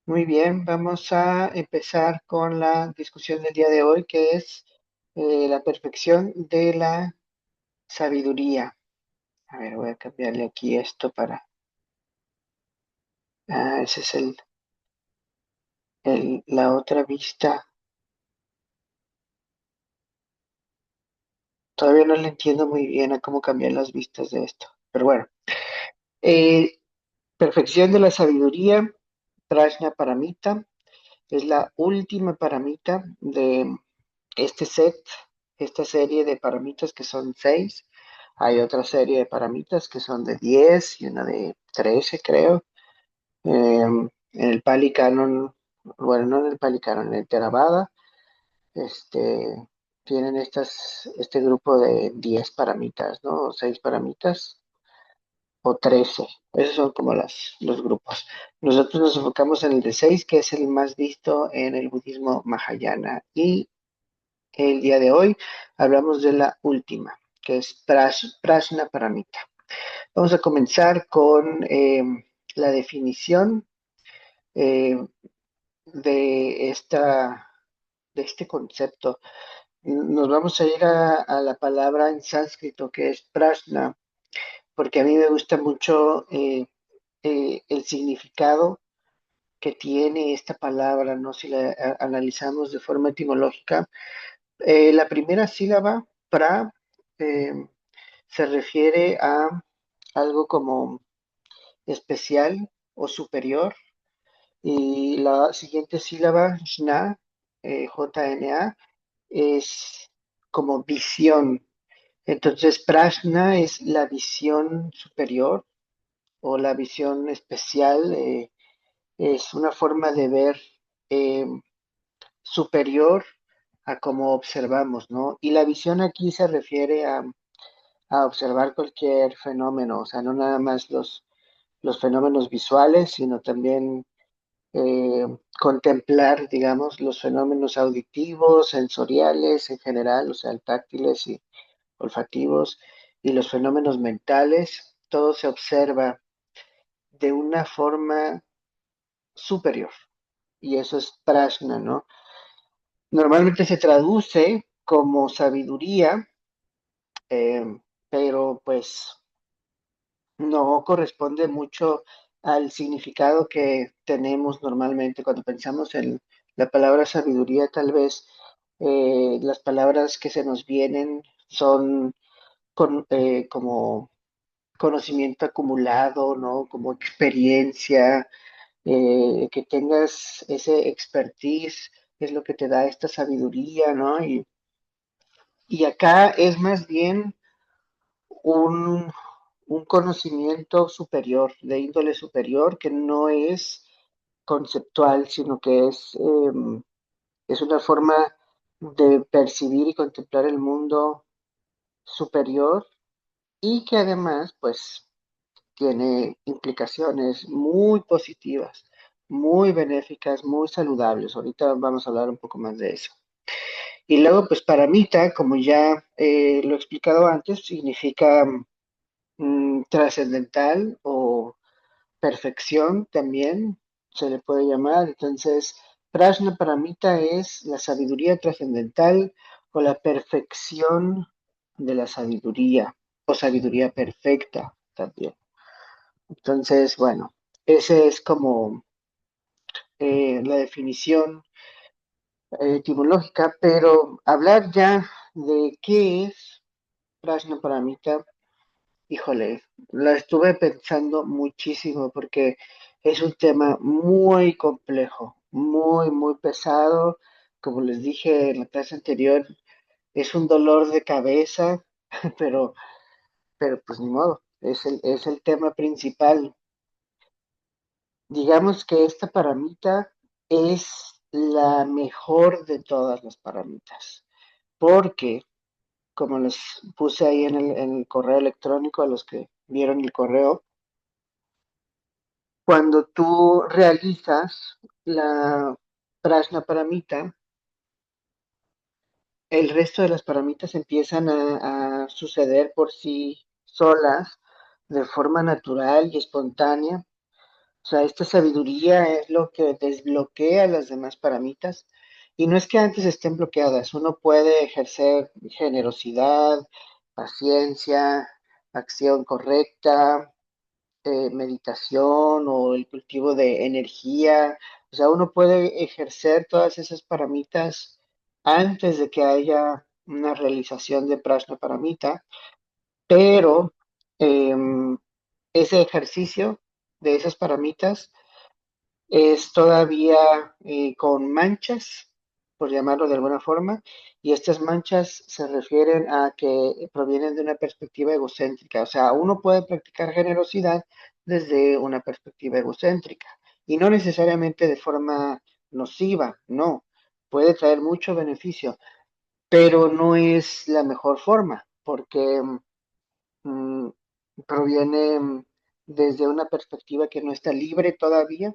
Muy bien, vamos a empezar con la discusión del día de hoy, que es la perfección de la sabiduría. A ver, voy a cambiarle aquí esto para... ese es la otra vista. Todavía no le entiendo muy bien a cómo cambiar las vistas de esto. Pero bueno, eh, perfección de la sabiduría, Prajna Paramita, es la última paramita de este set, esta serie de paramitas que son 6. Hay otra serie de paramitas que son de 10 y una de 13, creo. En el Pali Canon, bueno, no en el Pali Canon, en el Theravada, este, tienen este grupo de 10 paramitas, ¿no? O 6 paramitas, o 13. Esos son como los grupos. Nosotros nos enfocamos en el de 6, que es el más visto en el budismo Mahayana. Y el día de hoy hablamos de la última, que es Prajna Paramita. Vamos a comenzar con la definición eh, de, de este concepto. Nos vamos a ir a la palabra en sánscrito que es prashna, porque a mí me gusta mucho el significado que tiene esta palabra, ¿no? Si la analizamos de forma etimológica. La primera sílaba, pra, eh, se refiere a algo como especial o superior. Y la siguiente sílaba, jna, Jna, es como visión. Entonces, prajna es la visión superior o la visión especial. Es una forma de ver eh, superior a cómo observamos, ¿no? Y la visión aquí se refiere a observar cualquier fenómeno, o sea, no nada más los fenómenos visuales, sino también eh, contemplar, digamos, los fenómenos auditivos, sensoriales en general, o sea, táctiles y olfativos, y los fenómenos mentales, todo se observa de una forma superior, y eso es prajna, ¿no? Normalmente se traduce como sabiduría, pero pues no corresponde mucho al significado que tenemos normalmente cuando pensamos en la palabra sabiduría. Tal vez las palabras que se nos vienen son como conocimiento acumulado, ¿no? Como experiencia, que tengas ese expertise es lo que te da esta sabiduría, ¿no? Y acá es más bien un, un conocimiento superior, de índole superior, que no es conceptual, sino que es una forma de percibir y contemplar el mundo superior y que además, pues, tiene implicaciones muy positivas, muy benéficas, muy saludables. Ahorita vamos a hablar un poco más de eso. Y luego, pues, paramita, como ya lo he explicado antes, significa trascendental o perfección también se le puede llamar. Entonces, Prajna Paramita es la sabiduría trascendental o la perfección de la sabiduría o sabiduría perfecta también. Entonces, bueno, esa es como la definición etimológica, pero hablar ya de qué es Prajna Paramita. Híjole, la estuve pensando muchísimo porque es un tema muy complejo, muy, muy pesado. Como les dije en la clase anterior, es un dolor de cabeza, pero, pero pues ni modo, es el tema principal. Digamos que esta paramita es la mejor de todas las paramitas, porque como les puse ahí en el correo electrónico a los que vieron el correo, cuando tú realizas la prasna paramita, el resto de las paramitas empiezan a suceder por sí solas, de forma natural y espontánea, O sea, esta sabiduría es lo que desbloquea las demás paramitas. Y no es que antes estén bloqueadas, uno puede ejercer generosidad, paciencia, acción correcta, meditación o el cultivo de energía. O sea, uno puede ejercer todas esas paramitas antes de que haya una realización de prajna paramita, pero em, ese ejercicio de esas paramitas es todavía con manchas, por llamarlo de alguna forma, y estas manchas se refieren a que provienen de una perspectiva egocéntrica. O sea, uno puede practicar generosidad desde una perspectiva egocéntrica y no necesariamente de forma nociva, no, puede traer mucho beneficio, pero no es la mejor forma porque mm, proviene desde una perspectiva que no está libre todavía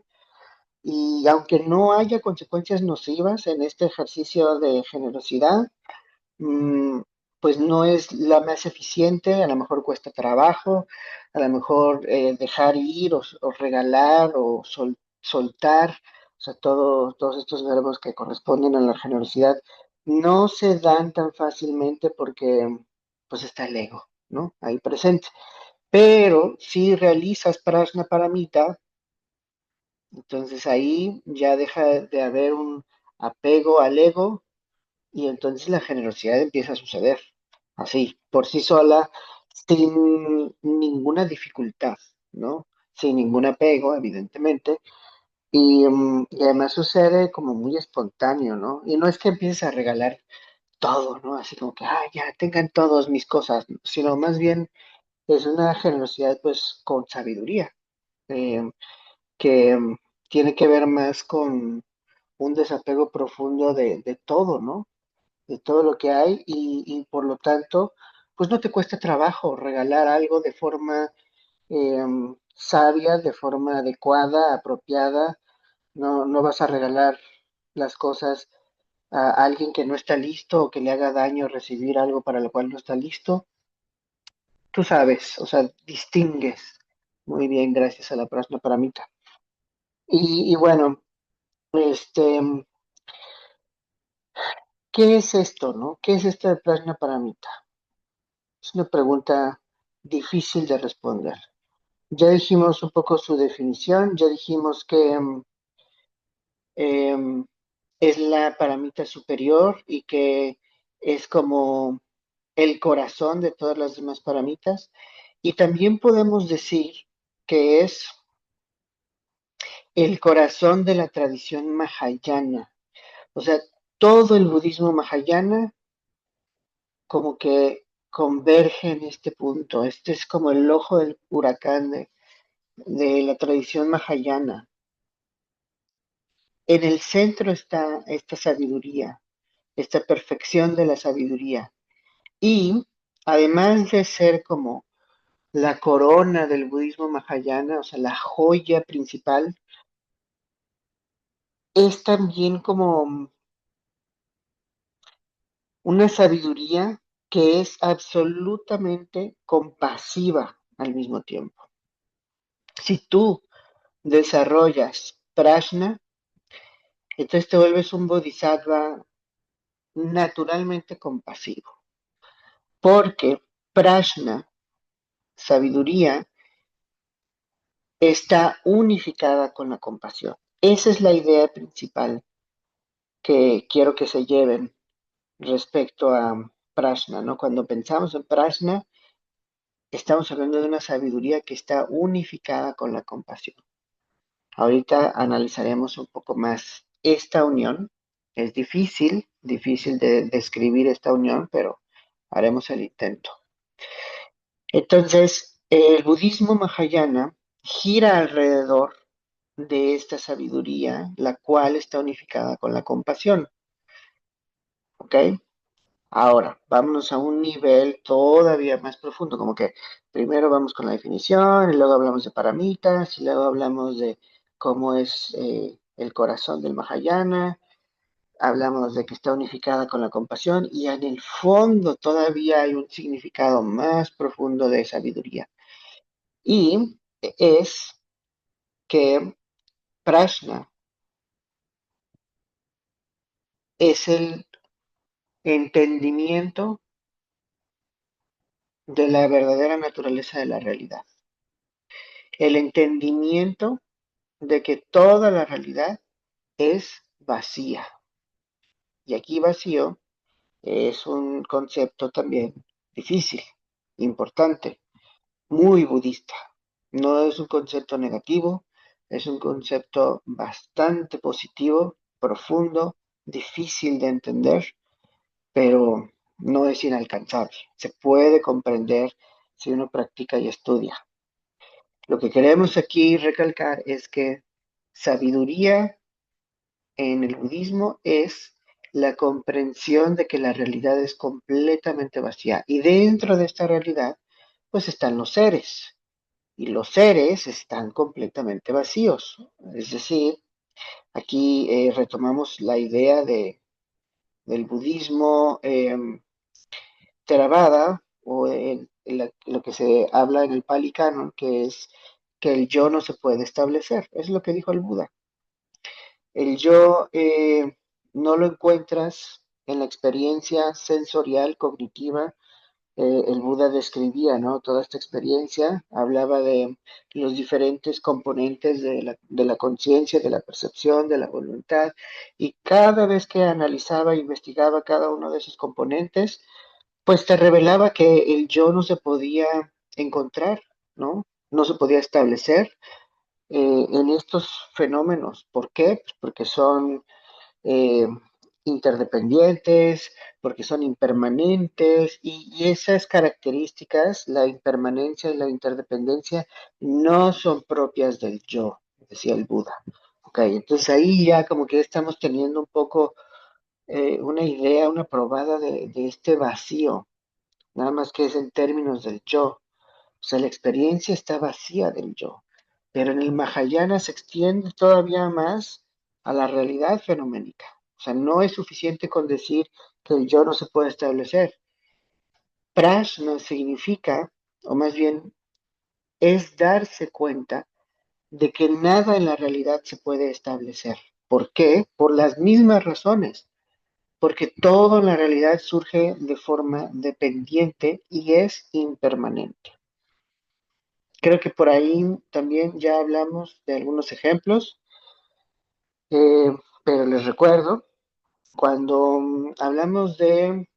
y aunque no haya consecuencias nocivas en este ejercicio de generosidad, mm, pues no es la más eficiente, a lo mejor cuesta trabajo, a lo mejor dejar ir o regalar o soltar, o sea, todos estos verbos que corresponden a la generosidad no se dan tan fácilmente porque pues está el ego, ¿no? Ahí presente. Pero si realizas prajna paramita, entonces ahí ya deja de haber un apego al ego y entonces la generosidad empieza a suceder así, por sí sola, sin ninguna dificultad, ¿no? Sin ningún apego, evidentemente. Y además sucede como muy espontáneo, ¿no? Y no es que empieces a regalar todo, ¿no? Así como que, ah, ya tengan todos mis cosas, sino más bien es una generosidad pues con sabiduría. Eh, que tiene que ver más con un desapego profundo de todo, ¿no? De todo lo que hay y por lo tanto, pues no te cuesta trabajo regalar algo de forma sabia, de forma adecuada, apropiada. No, no vas a regalar las cosas a alguien que no está listo o que le haga daño recibir algo para lo cual no está listo. Tú sabes, o sea, distingues muy bien gracias a la prasna paramita. Y bueno, este, ¿qué es esto, no? ¿Qué es esto de Prajna Paramita? Es una pregunta difícil de responder. Ya dijimos un poco su definición, ya dijimos que em, es la paramita superior y que es como el corazón de todas las demás paramitas. Y también podemos decir que es el corazón de la tradición mahayana. O sea, todo el budismo mahayana como que converge en este punto. Este es como el ojo del huracán de la tradición mahayana. En el centro está esta sabiduría, esta perfección de la sabiduría. Y además de ser como la corona del budismo mahayana, o sea, la joya principal, es también como una sabiduría que es absolutamente compasiva al mismo tiempo. Si tú desarrollas prajna, entonces te vuelves un bodhisattva naturalmente compasivo, porque prajna, sabiduría, está unificada con la compasión. Esa es la idea principal que quiero que se lleven respecto a prajna, ¿no? Cuando pensamos en prajna, estamos hablando de una sabiduría que está unificada con la compasión. Ahorita analizaremos un poco más esta unión. Es difícil de describir esta unión, pero haremos el intento. Entonces, el budismo mahayana gira alrededor de esta sabiduría, la cual está unificada con la compasión. ¿Ok? Ahora, vámonos a un nivel todavía más profundo, como que primero vamos con la definición, y luego hablamos de paramitas, y luego hablamos de cómo es el corazón del Mahayana, hablamos de que está unificada con la compasión, y en el fondo todavía hay un significado más profundo de sabiduría. Y es que prajna es el entendimiento de la verdadera naturaleza de la realidad, el entendimiento de que toda la realidad es vacía. Y aquí vacío es un concepto también difícil, importante, muy budista. No es un concepto negativo, es un concepto bastante positivo, profundo, difícil de entender, pero no es inalcanzable. Se puede comprender si uno practica y estudia. Lo que queremos aquí recalcar es que sabiduría en el budismo es la comprensión de que la realidad es completamente vacía y dentro de esta realidad pues están los seres y los seres están completamente vacíos. Es decir, aquí retomamos la idea del budismo Theravada o lo que se habla en el Pali Canon, que es que el yo no se puede establecer. Es lo que dijo el Buda. El yo no lo encuentras en la experiencia sensorial, cognitiva. El Buda describía, ¿no? Toda esta experiencia, hablaba de los diferentes componentes de la conciencia, de la percepción, de la voluntad, y cada vez que analizaba e investigaba cada uno de esos componentes, pues te revelaba que el yo no se podía encontrar, ¿no? No se podía establecer en estos fenómenos. ¿Por qué? Pues porque son eh, interdependientes, porque son impermanentes y esas características, la impermanencia y la interdependencia, no son propias del yo, decía el Buda. Ok, entonces ahí ya como que estamos teniendo un poco una idea, una probada de este vacío, nada más que es en términos del yo. O sea, la experiencia está vacía del yo, pero en el Mahayana se extiende todavía más a la realidad fenoménica. O sea, no es suficiente con decir que el yo no se puede establecer. Prajna significa, o más bien es darse cuenta de que nada en la realidad se puede establecer. ¿Por qué? Por las mismas razones. Porque todo en la realidad surge de forma dependiente y es impermanente. Creo que por ahí también ya hablamos de algunos ejemplos, eh, pero les recuerdo, cuando hablamos de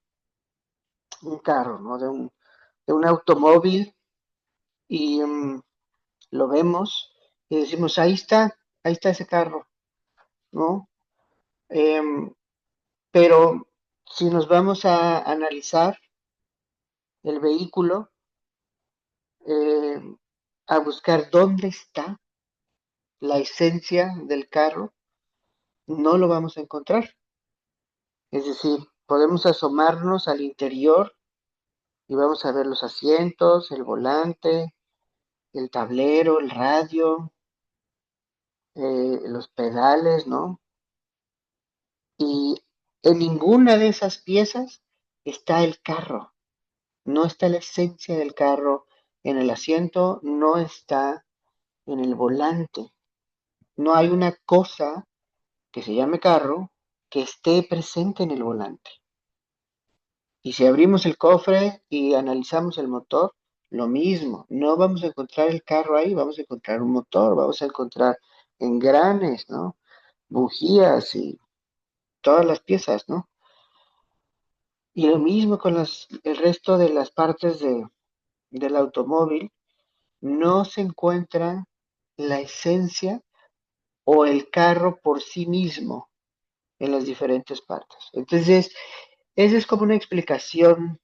un carro, ¿no? De un automóvil y lo vemos y decimos, ahí está ese carro, ¿no? Em, pero si nos vamos a analizar el vehículo, eh, a buscar dónde está la esencia del carro, no lo vamos a encontrar. Es decir, podemos asomarnos al interior y vamos a ver los asientos, el volante, el tablero, el radio, los pedales, ¿no? Y en ninguna de esas piezas está el carro, no está la esencia del carro en el asiento, no está en el volante, no hay una cosa que se llame carro que esté presente en el volante. Y si abrimos el cofre y analizamos el motor, lo mismo, no vamos a encontrar el carro ahí, vamos a encontrar un motor, vamos a encontrar engranes, ¿no? Bujías y todas las piezas, ¿no? Y lo mismo con el resto de las partes del automóvil, no se encuentra la esencia o el carro por sí mismo en las diferentes partes. Entonces, esa es como una explicación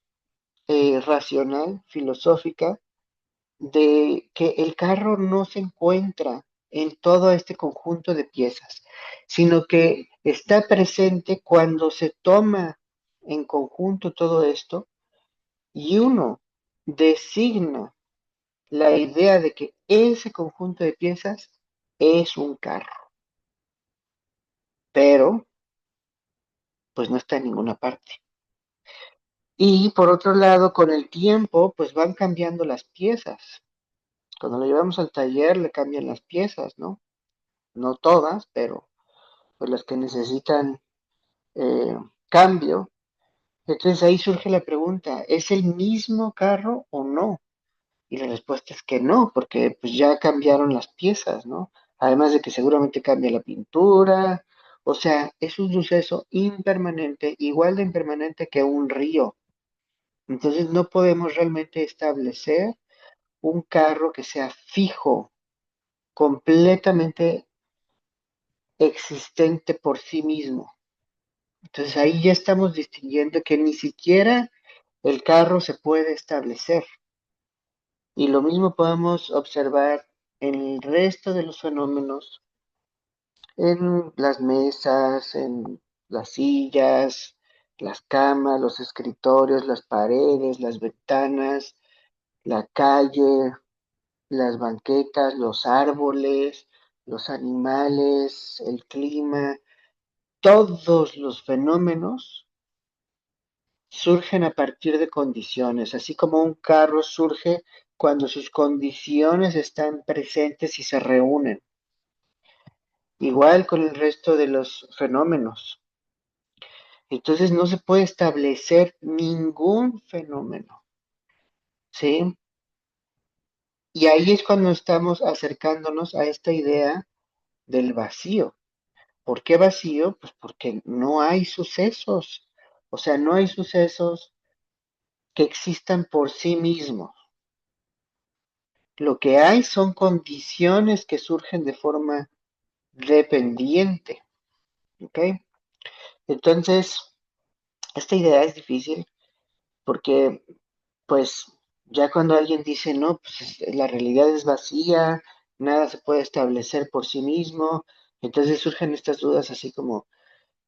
racional, filosófica, de que el carro no se encuentra en todo este conjunto de piezas, sino que está presente cuando se toma en conjunto todo esto y uno designa la idea de que ese conjunto de piezas es un carro, pero pues no está en ninguna parte. Y por otro lado, con el tiempo, pues van cambiando las piezas. Cuando lo llevamos al taller le cambian las piezas, ¿no? No todas, pero pues las que necesitan eh, cambio. Entonces ahí surge la pregunta, ¿es el mismo carro o no? Y la respuesta es que no, porque pues ya cambiaron las piezas, ¿no? Además de que seguramente cambia la pintura, o sea, es un suceso impermanente, igual de impermanente que un río. Entonces no podemos realmente establecer un carro que sea fijo, completamente existente por sí mismo. Entonces ahí ya estamos distinguiendo que ni siquiera el carro se puede establecer. Y lo mismo podemos observar en el resto de los fenómenos, en las mesas, en las sillas, las camas, los escritorios, las paredes, las ventanas, la calle, las banquetas, los árboles, los animales, el clima, todos los fenómenos surgen a partir de condiciones, así como un carro surge cuando sus condiciones están presentes y se reúnen. Igual con el resto de los fenómenos. Entonces no se puede establecer ningún fenómeno, ¿sí? Y ahí es cuando estamos acercándonos a esta idea del vacío. ¿Por qué vacío? Pues porque no hay sucesos. O sea, no hay sucesos que existan por sí mismos. Lo que hay son condiciones que surgen de forma dependiente, ¿ok? Entonces, esta idea es difícil porque, pues, ya cuando alguien dice, no, pues la realidad es vacía, nada se puede establecer por sí mismo, entonces surgen estas dudas así como,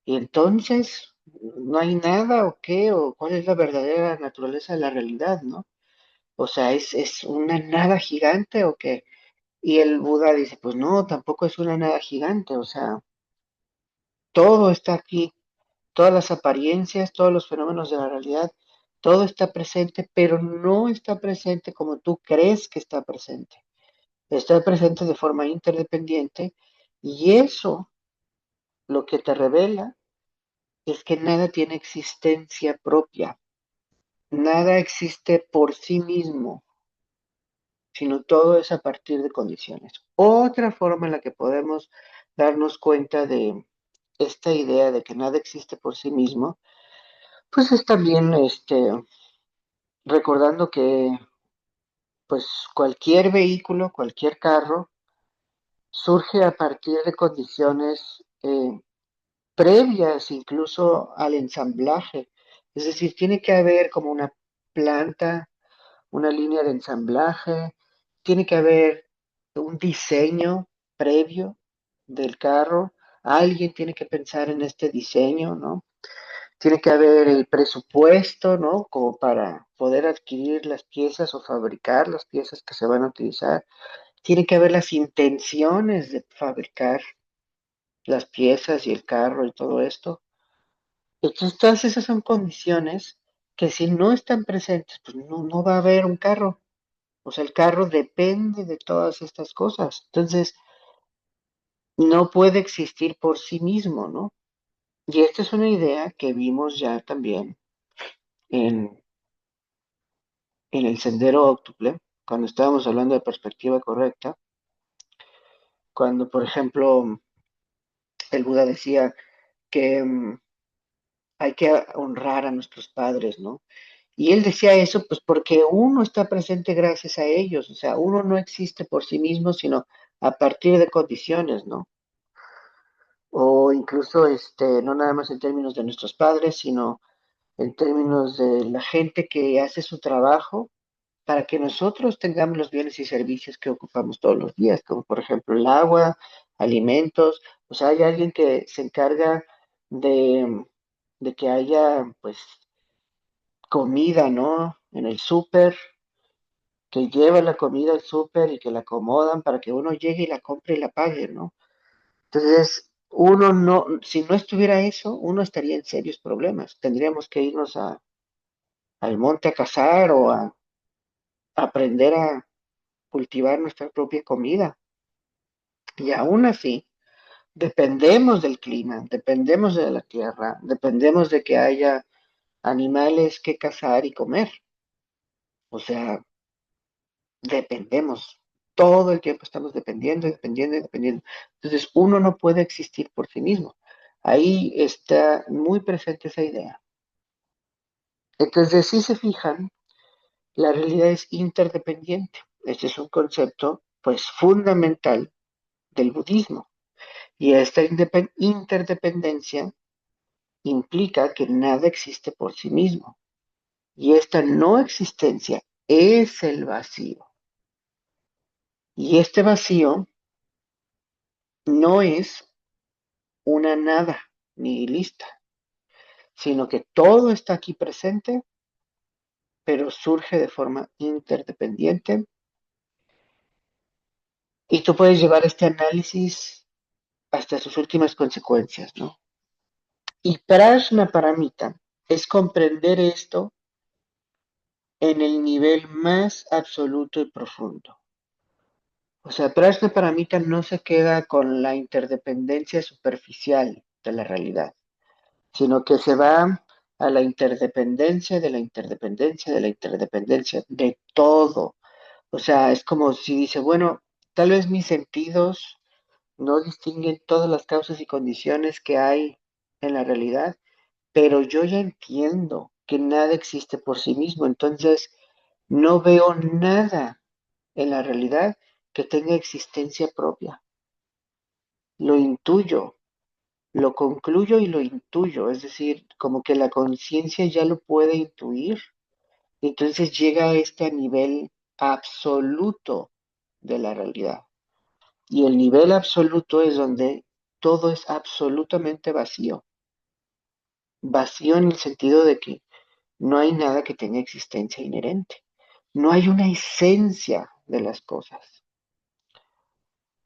¿y entonces no hay nada o qué? ¿O cuál es la verdadera naturaleza de la realidad, no? O sea, ¿es una nada gigante o qué? Y el Buda dice, pues no, tampoco es una nada gigante, o sea, todo está aquí, todas las apariencias, todos los fenómenos de la realidad, todo está presente, pero no está presente como tú crees que está presente. Está presente de forma interdependiente y eso lo que te revela es que nada tiene existencia propia, nada existe por sí mismo, sino todo es a partir de condiciones. Otra forma en la que podemos darnos cuenta de esta idea de que nada existe por sí mismo, pues es también recordando que pues cualquier vehículo, cualquier carro, surge a partir de condiciones previas incluso al ensamblaje. Es decir, tiene que haber como una planta, una línea de ensamblaje, tiene que haber un diseño previo del carro, alguien tiene que pensar en este diseño, ¿no? Tiene que haber el presupuesto, ¿no? Como para poder adquirir las piezas o fabricar las piezas que se van a utilizar. Tiene que haber las intenciones de fabricar las piezas y el carro y todo esto. Entonces, todas esas son condiciones que si no están presentes, pues no va a haber un carro. O sea, el carro depende de todas estas cosas. Entonces, no puede existir por sí mismo, ¿no? Y esta es una idea que vimos ya también en, en el sendero óctuple, cuando estábamos hablando de perspectiva correcta, cuando, por ejemplo, el Buda decía que hay que honrar a nuestros padres, ¿no? Y él decía eso, pues porque uno está presente gracias a ellos, o sea, uno no existe por sí mismo, sino a partir de condiciones, ¿no? O incluso, no nada más en términos de nuestros padres, sino en términos de la gente que hace su trabajo para que nosotros tengamos los bienes y servicios que ocupamos todos los días, como por ejemplo el agua, alimentos, o sea, hay alguien que se encarga de, de que haya, pues, comida, ¿no? En el súper, que lleva la comida al súper y que la acomodan para que uno llegue y la compre y la pague, ¿no? Entonces, uno no, si no estuviera eso, uno estaría en serios problemas. Tendríamos que irnos al monte a cazar o a aprender cultivar nuestra propia comida. Y aún así, dependemos del clima, dependemos de la tierra, dependemos de que haya animales que cazar y comer. O sea, dependemos. Todo el tiempo estamos dependiendo, dependiendo y dependiendo. Entonces, uno no puede existir por sí mismo. Ahí está muy presente esa idea. Entonces, si se fijan, la realidad es interdependiente. Este es un concepto, pues, fundamental del budismo. Y esta interdependencia implica que nada existe por sí mismo. Y esta no existencia es el vacío. Y este vacío no es una nada nihilista, sino que todo está aquí presente, pero surge de forma interdependiente. Y tú puedes llevar este análisis hasta sus últimas consecuencias, ¿no? Y Prajna Paramita es comprender esto en el nivel más absoluto y profundo. O sea, Prajna Paramita no se queda con la interdependencia superficial de la realidad, sino que se va a la interdependencia de la interdependencia de la interdependencia de todo. O sea, es como si dice, bueno, tal vez mis sentidos no distinguen todas las causas y condiciones que hay en la realidad, pero yo ya entiendo que nada existe por sí mismo, entonces no veo nada en la realidad que tenga existencia propia. Lo intuyo, lo concluyo y lo intuyo, es decir, como que la conciencia ya lo puede intuir, entonces llega a este nivel absoluto de la realidad. Y el nivel absoluto es donde todo es absolutamente vacío. Vacío en el sentido de que no hay nada que tenga existencia inherente. No hay una esencia de las cosas.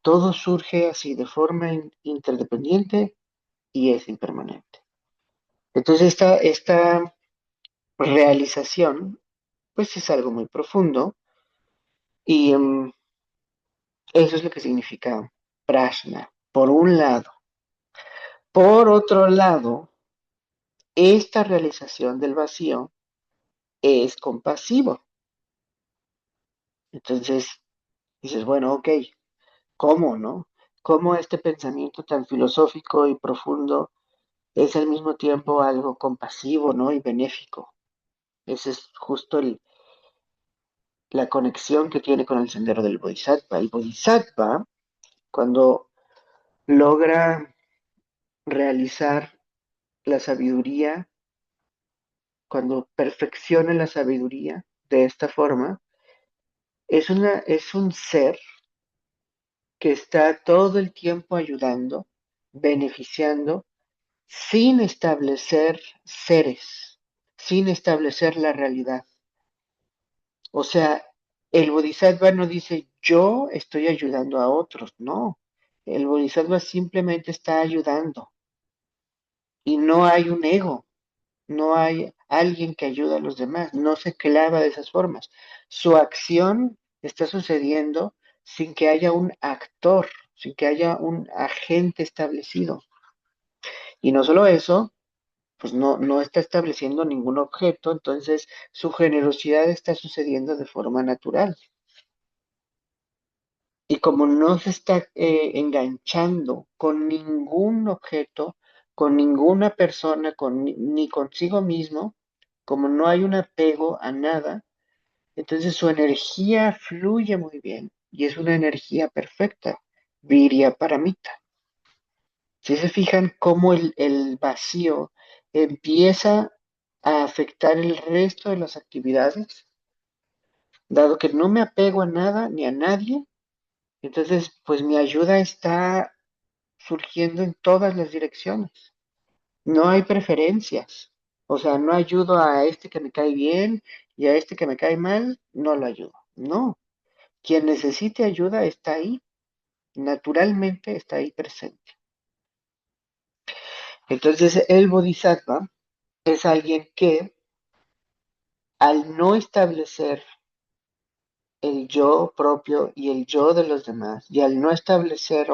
Todo surge así de forma interdependiente y es impermanente. Entonces esta realización pues es algo muy profundo y eso es lo que significa prajna, por un lado. Por otro lado, esta realización del vacío es compasivo. Entonces dices, bueno, ok, ¿cómo, no? ¿Cómo este pensamiento tan filosófico y profundo es al mismo tiempo algo compasivo, ¿no? Y benéfico? Esa es justo la conexión que tiene con el sendero del Bodhisattva. El Bodhisattva, cuando logra realizar la sabiduría, cuando perfecciona la sabiduría de esta forma, es un ser que está todo el tiempo ayudando, beneficiando, sin establecer seres, sin establecer la realidad. O sea, el bodhisattva no dice yo estoy ayudando a otros, no. El bodhisattva simplemente está ayudando y no hay un ego, no hay alguien que ayuda a los demás, no se clava de esas formas. Su acción está sucediendo sin que haya un actor, sin que haya un agente establecido. Y no solo eso, pues no está estableciendo ningún objeto, entonces su generosidad está sucediendo de forma natural. Y como no se está enganchando con ningún objeto, con ninguna persona, ni consigo mismo, como no hay un apego a nada, entonces su energía fluye muy bien y es una energía perfecta, Virya Paramita. Si se fijan cómo el vacío empieza a afectar el resto de las actividades, dado que no me apego a nada ni a nadie, entonces pues mi ayuda está surgiendo en todas las direcciones. No hay preferencias. O sea, no ayudo a este que me cae bien y a este que me cae mal, no lo ayudo. No, quien necesite ayuda está ahí, naturalmente está ahí presente. Entonces, el bodhisattva es alguien que al no establecer el yo propio y el yo de los demás, y al no establecer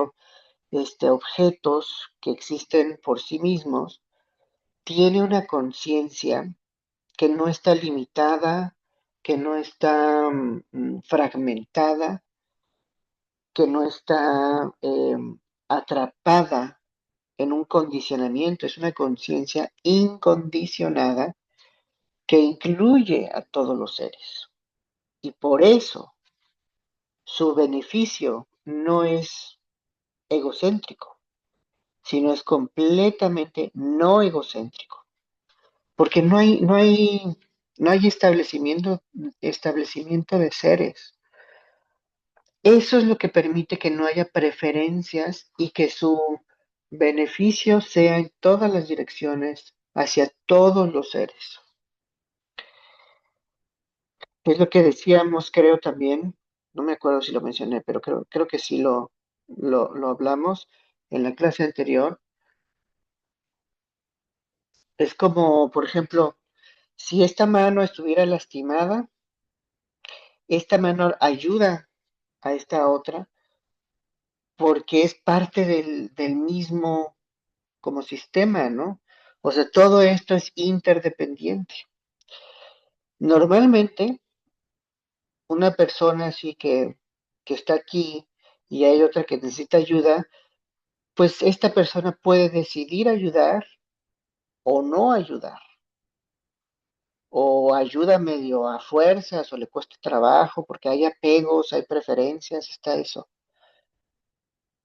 objetos que existen por sí mismos, tiene una conciencia que no está limitada, que no está fragmentada, que no está atrapada en un condicionamiento, es una conciencia incondicionada que incluye a todos los seres. Y por eso su beneficio no es egocéntrico, sino es completamente no egocéntrico, porque no hay establecimiento de seres. Eso es lo que permite que no haya preferencias y que su beneficio sea en todas las direcciones, hacia todos los seres. Es lo que decíamos, creo también, no me acuerdo si lo mencioné, pero creo que sí lo hablamos en la clase anterior. Es como, por ejemplo, si esta mano estuviera lastimada, esta mano ayuda a esta otra porque es parte del mismo como sistema, ¿no? O sea, todo esto es interdependiente. Normalmente, una persona así que está aquí y hay otra que necesita ayuda, pues esta persona puede decidir ayudar o no ayudar, o ayuda medio a fuerzas o le cuesta trabajo porque hay apegos, hay preferencias, está eso.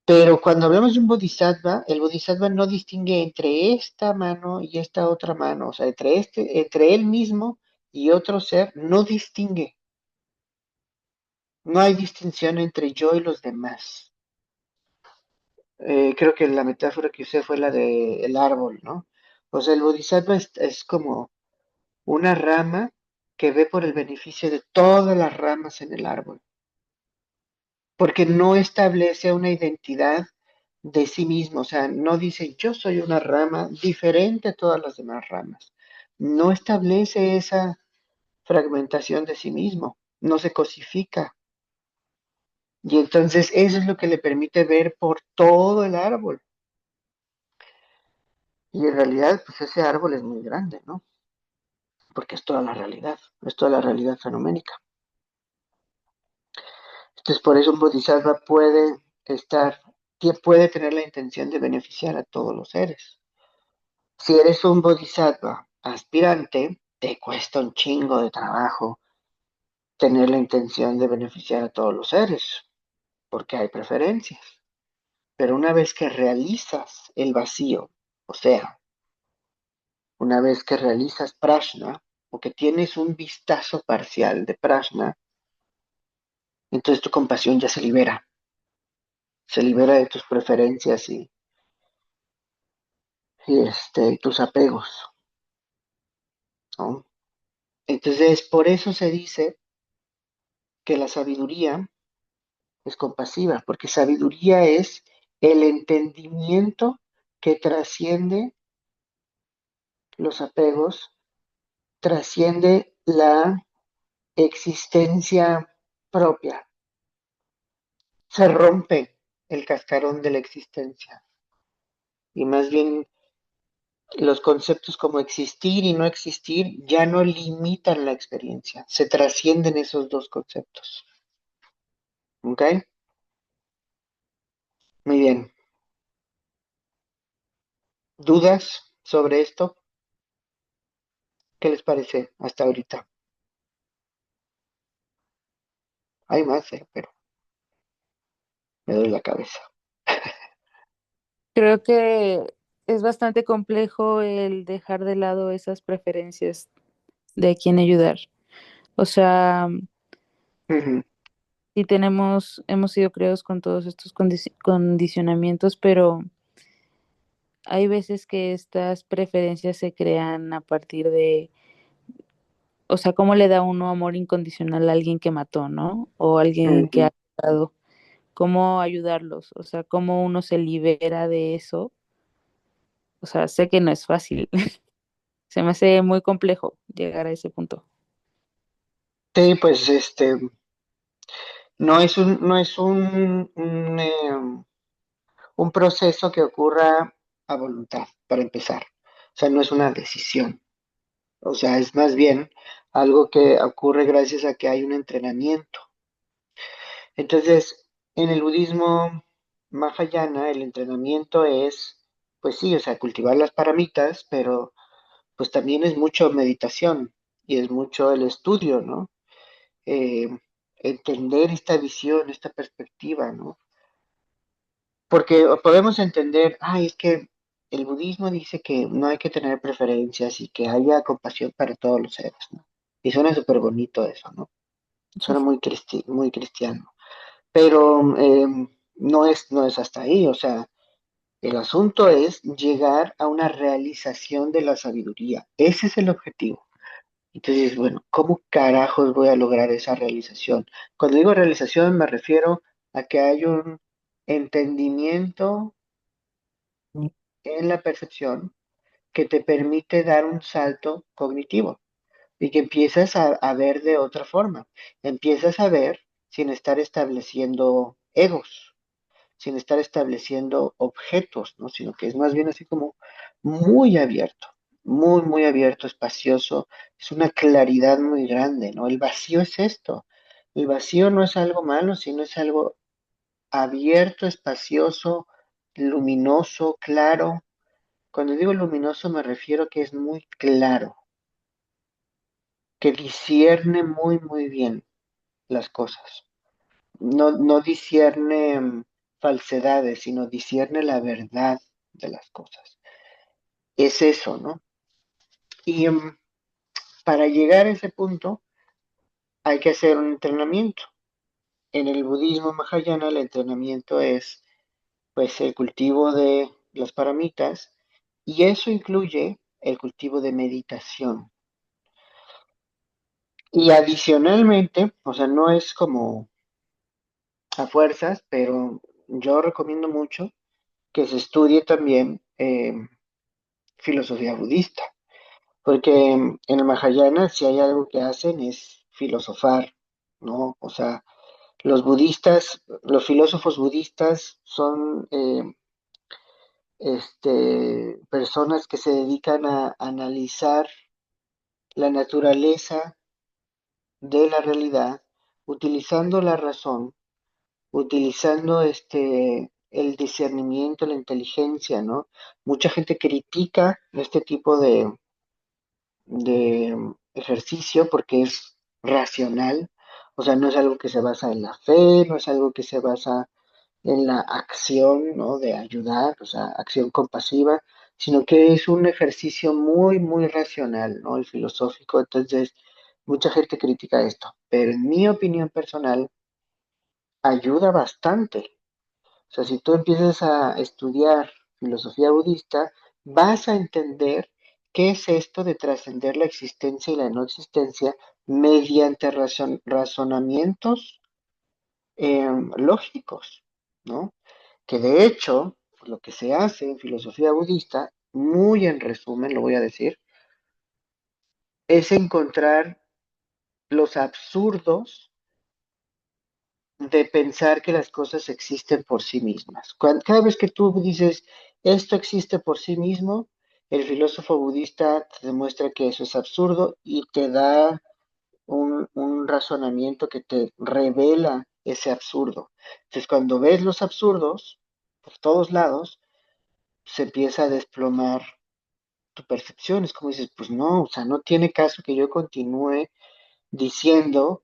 Pero cuando hablamos de un bodhisattva, el bodhisattva no distingue entre esta mano y esta otra mano, o sea, entre él mismo y otro ser, no distingue. No hay distinción entre yo y los demás. Creo que la metáfora que usé fue la del árbol, ¿no? O sea, el bodhisattva es como una rama que ve por el beneficio de todas las ramas en el árbol, porque no establece una identidad de sí mismo, o sea, no dice yo soy una rama diferente a todas las demás ramas. No establece esa fragmentación de sí mismo, no se cosifica. Y entonces eso es lo que le permite ver por todo el árbol. Y en realidad, pues ese árbol es muy grande, ¿no? Porque es toda la realidad fenoménica. Entonces, por eso un bodhisattva puede tener la intención de beneficiar a todos los seres. Si eres un bodhisattva aspirante, te cuesta un chingo de trabajo tener la intención de beneficiar a todos los seres, porque hay preferencias. Pero una vez que realizas el vacío, o sea, una vez que realizas prajna, o que tienes un vistazo parcial de prajna, entonces tu compasión ya se libera de tus preferencias y tus apegos, ¿no? Entonces, por eso se dice que la sabiduría es compasiva, porque sabiduría es el entendimiento que trasciende los apegos, trasciende la existencia propia, se rompe el cascarón de la existencia y más bien los conceptos como existir y no existir ya no limitan la experiencia, se trascienden esos dos conceptos. ¿Ok? Muy bien. ¿Dudas sobre esto? ¿Qué les parece hasta ahorita? Hay más, pero me doy la cabeza. Creo que es bastante complejo el dejar de lado esas preferencias de a quién ayudar. O sea, Ujú. sí hemos sido creados con todos estos condicionamientos, pero hay veces que estas preferencias se crean a partir de, o sea, cómo le da uno amor incondicional a alguien que mató, ¿no? O a alguien que Ujú. ha matado, cómo ayudarlos, o sea, cómo uno se libera de eso. O sea, sé que no es fácil, se me hace muy complejo llegar a ese punto. Sí, pues No es un proceso que ocurra a voluntad, para empezar. O sea, no es una decisión. O sea, es más bien algo que ocurre gracias a que hay un entrenamiento. Entonces, en el budismo Mahayana, el entrenamiento es, pues sí, o sea, cultivar las paramitas, pero pues también es mucho meditación y es mucho el estudio, ¿no? Eh, entender esta visión, esta perspectiva, ¿no? Porque podemos entender, ay, es que el budismo dice que no hay que tener preferencias y que haya compasión para todos los seres, ¿no? Y suena súper bonito eso, ¿no? Suena Sí. muy cristiano. Pero no es hasta ahí, o sea, el asunto es llegar a una realización de la sabiduría. Ese es el objetivo. Entonces, bueno, ¿cómo carajos voy a lograr esa realización? Cuando digo realización me refiero a que hay un entendimiento en la percepción que te permite dar un salto cognitivo y que empiezas a ver de otra forma. Empiezas a ver sin estar estableciendo egos, sin estar estableciendo objetos, ¿no? Sino que es más bien así como muy abierto, muy abierto, espacioso. Es una claridad muy grande, ¿no? El vacío es esto. El vacío no es algo malo, sino es algo abierto, espacioso, luminoso, claro. Cuando digo luminoso me refiero a que es muy claro, que discierne muy bien las cosas. No discierne falsedades, sino discierne la verdad de las cosas. Es eso, ¿no? Y para llegar a ese punto hay que hacer un entrenamiento. En el budismo Mahayana el entrenamiento es pues el cultivo de las paramitas y eso incluye el cultivo de meditación. Y adicionalmente, o sea, no es como a fuerzas, pero yo recomiendo mucho que se estudie también filosofía budista, porque en el Mahayana si hay algo que hacen es filosofar, ¿no? O sea, los budistas, los filósofos budistas son personas que se dedican a analizar la naturaleza de la realidad utilizando la razón, utilizando el discernimiento, la inteligencia, ¿no? Mucha gente critica este tipo de ejercicio porque es racional, o sea, no es algo que se basa en la fe, no es algo que se basa en la acción, ¿no? De ayudar, o sea, acción compasiva, sino que es un ejercicio muy racional, ¿no? Y filosófico, entonces mucha gente critica esto, pero en mi opinión personal ayuda bastante. O sea, si tú empiezas a estudiar filosofía budista, vas a entender qué es esto de trascender la existencia y la no existencia mediante razonamientos lógicos, ¿no? Que de hecho, lo que se hace en filosofía budista, muy en resumen, lo voy a decir, es encontrar los absurdos de pensar que las cosas existen por sí mismas. Cada vez que tú dices, esto existe por sí mismo, el filósofo budista te demuestra que eso es absurdo y te da un razonamiento que te revela ese absurdo. Entonces, cuando ves los absurdos por todos lados, se empieza a desplomar tu percepción. Es como dices, pues no, o sea, no tiene caso que yo continúe diciendo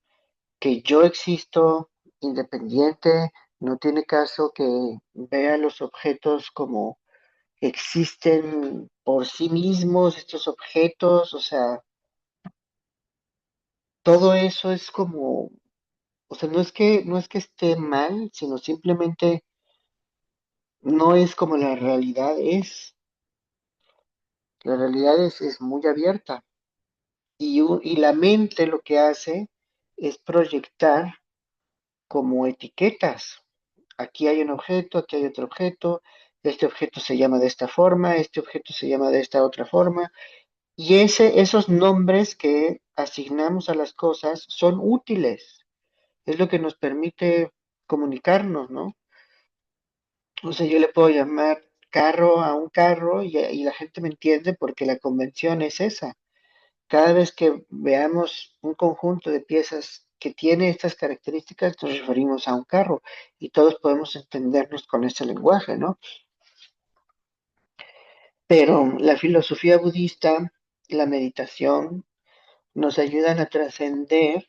que yo existo independiente, no tiene caso que vea los objetos como existen por sí mismos, estos objetos, o sea, todo eso es como, o sea, no es que esté mal, sino simplemente no es como la realidad es. La realidad es muy abierta y la mente lo que hace es proyectar como etiquetas. Aquí hay un objeto, aquí hay otro objeto, este objeto se llama de esta forma, este objeto se llama de esta otra forma, y esos nombres que asignamos a las cosas son útiles, es lo que nos permite comunicarnos, ¿no? O sea, yo le puedo llamar carro a un carro y la gente me entiende porque la convención es esa. Cada vez que veamos un conjunto de piezas que tiene estas características, nos referimos a un carro y todos podemos entendernos con ese lenguaje, ¿no? Pero la filosofía budista, la meditación, nos ayudan a trascender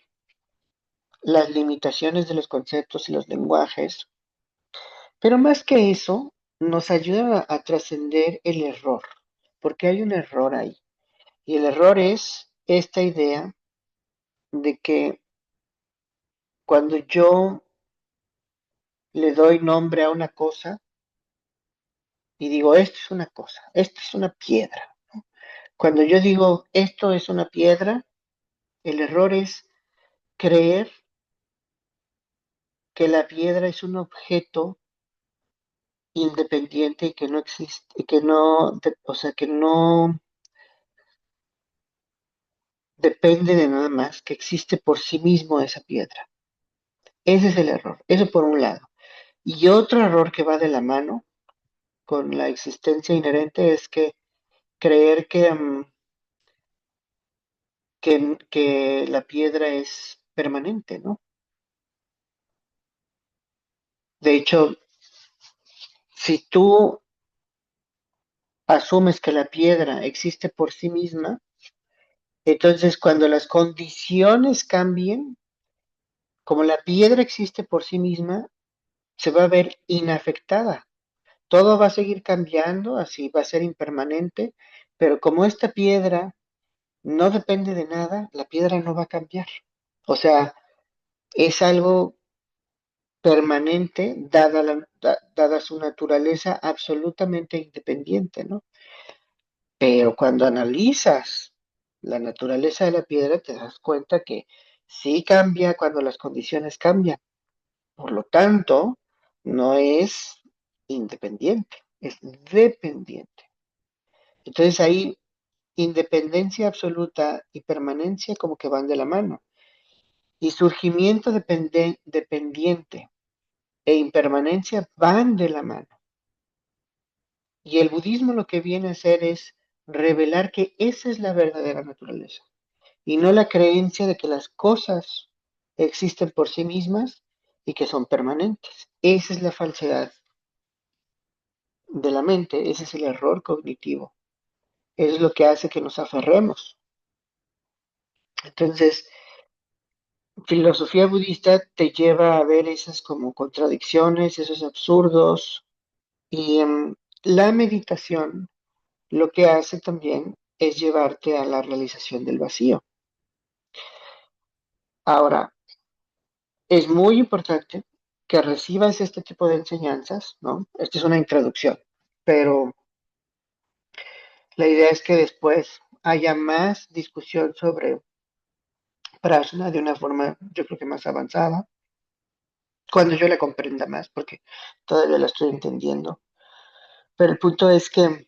las limitaciones de los conceptos y los lenguajes, pero más que eso, nos ayudan a trascender el error, porque hay un error ahí. Y el error es esta idea de que cuando yo le doy nombre a una cosa y digo, esto es una cosa, esto es una piedra. Cuando yo digo, esto es una piedra, el error es creer que la piedra es un objeto independiente y que no existe, y que no, o sea, que no depende de nada más, que existe por sí mismo esa piedra. Ese es el error, eso por un lado. Y otro error que va de la mano con la existencia inherente es que creer que la piedra es permanente, ¿no? De hecho, si tú asumes que la piedra existe por sí misma, entonces cuando las condiciones cambien, como la piedra existe por sí misma, se va a ver inafectada. Todo va a seguir cambiando, así va a ser impermanente, pero como esta piedra no depende de nada, la piedra no va a cambiar. O sea, es algo permanente dada su naturaleza absolutamente independiente, ¿no? Pero cuando analizas la naturaleza de la piedra, te das cuenta que sí cambia cuando las condiciones cambian. Por lo tanto, no es independiente, es dependiente. Entonces ahí independencia absoluta y permanencia como que van de la mano. Y surgimiento dependiente e impermanencia van de la mano. Y el budismo lo que viene a hacer es revelar que esa es la verdadera naturaleza y no la creencia de que las cosas existen por sí mismas y que son permanentes. Esa es la falsedad de la mente, ese es el error cognitivo, es lo que hace que nos aferremos. Entonces, filosofía budista te lleva a ver esas como contradicciones, esos absurdos y la meditación lo que hace también es llevarte a la realización del vacío. Ahora, es muy importante que recibas este tipo de enseñanzas, ¿no? Esta es una introducción, pero la idea es que después haya más discusión sobre Prajna de una forma, yo creo que más avanzada, cuando yo la comprenda más, porque todavía la estoy entendiendo. Pero el punto es que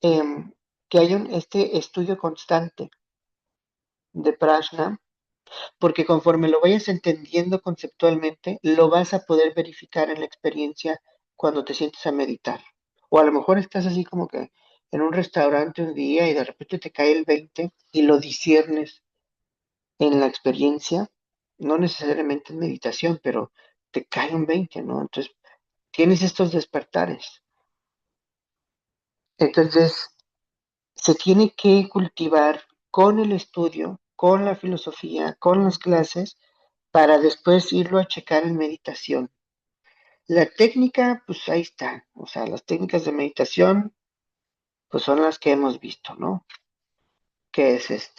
hay este estudio constante de Prajna, porque conforme lo vayas entendiendo conceptualmente, lo vas a poder verificar en la experiencia cuando te sientes a meditar. O a lo mejor estás así como que en un restaurante un día y de repente te cae el 20 y lo disiernes en la experiencia, no necesariamente en meditación, pero te cae un 20, ¿no? Entonces tienes estos despertares. Entonces se tiene que cultivar con el estudio, con la filosofía, con las clases, para después irlo a checar en meditación. La técnica, pues ahí está. O sea, las técnicas de meditación, pues son las que hemos visto, ¿no? Que es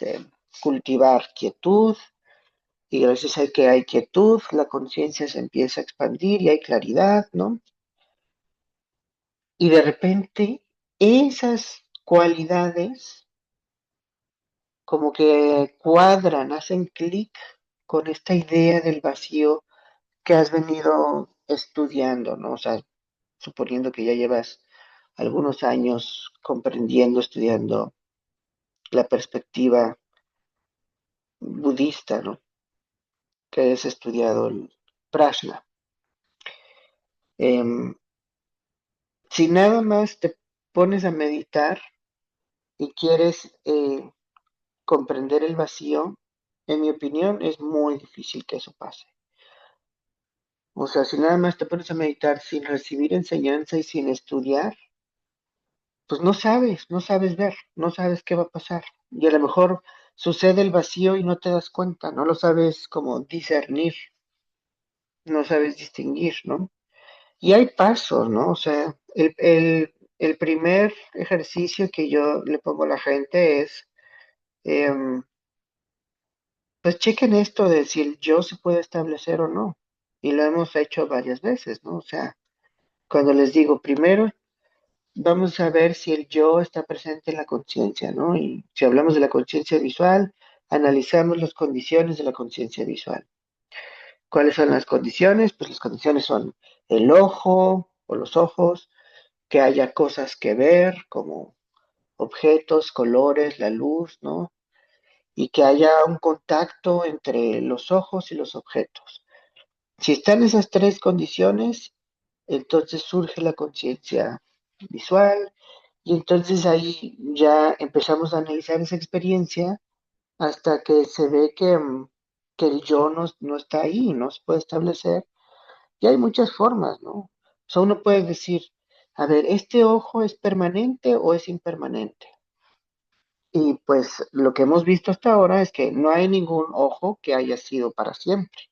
cultivar quietud, y gracias a que hay quietud, la conciencia se empieza a expandir y hay claridad, ¿no? Y de repente esas cualidades como que cuadran, hacen clic con esta idea del vacío que has venido estudiando, ¿no? O sea, suponiendo que ya llevas algunos años comprendiendo, estudiando la perspectiva budista, ¿no? que hayas estudiado el prajna. Em, si nada más te pones a meditar y quieres comprender el vacío, en mi opinión, es muy difícil que eso pase. O sea, si nada más te pones a meditar sin recibir enseñanza y sin estudiar, pues no sabes ver, no sabes qué va a pasar. Y a lo mejor sucede el vacío y no te das cuenta, no lo sabes como discernir, no sabes distinguir, ¿no? Y hay pasos, ¿no? O sea, el primer ejercicio que yo le pongo a la gente es, em, pues chequen esto de si el yo se puede establecer o no. Y lo hemos hecho varias veces, ¿no? O sea, cuando les digo, primero vamos a ver si el yo está presente en la conciencia, ¿no? Y si hablamos de la conciencia visual, analizamos las condiciones de la conciencia visual. ¿Cuáles son las condiciones? Pues las condiciones son el ojo o los ojos, que haya cosas que ver, como objetos, colores, la luz, ¿no? Y que haya un contacto entre los ojos y los objetos. Si están esas tres condiciones, entonces surge la conciencia visual y entonces ahí ya empezamos a analizar esa experiencia hasta que se ve que el yo no está ahí, no se puede establecer. Y hay muchas formas, ¿no? O sea, uno puede decir, a ver, ¿este ojo es permanente o es impermanente? Y pues lo que hemos visto hasta ahora es que no hay ningún ojo que haya sido para siempre,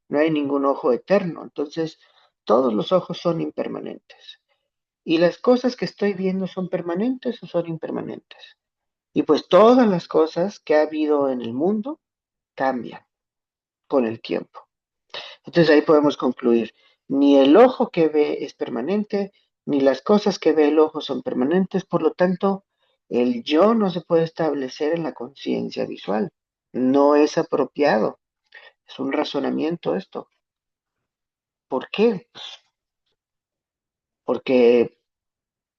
no hay ningún ojo eterno, entonces todos los ojos son impermanentes. ¿Y las cosas que estoy viendo son permanentes o son impermanentes? Y pues todas las cosas que ha habido en el mundo cambian con el tiempo. Entonces ahí podemos concluir, ni el ojo que ve es permanente, ni las cosas que ve el ojo son permanentes, por lo tanto, el yo no se puede establecer en la conciencia visual. No es apropiado, es un razonamiento esto. ¿Por qué? Porque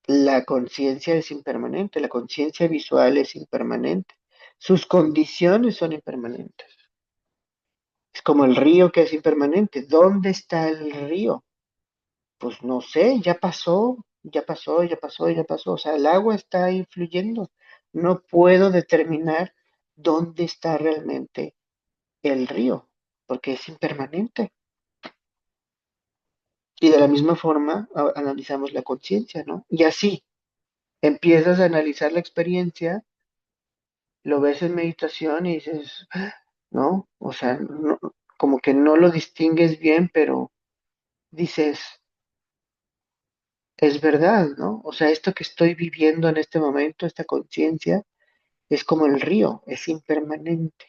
la conciencia es impermanente, la conciencia visual es impermanente, sus condiciones son impermanentes. Es como el río que es impermanente. ¿Dónde está el río? Pues no sé, ya pasó, ya pasó, ya pasó, ya pasó. O sea, el agua está ahí fluyendo. No puedo determinar dónde está realmente el río, porque es impermanente. Y de la misma forma analizamos la conciencia, ¿no? Y así empiezas a analizar la experiencia, lo ves en meditación y dices, "Ah", ¿no? O sea, como que no lo distingues bien, pero dices, es verdad, ¿no? O sea, esto que estoy viviendo en este momento, esta conciencia, es como el río, es impermanente.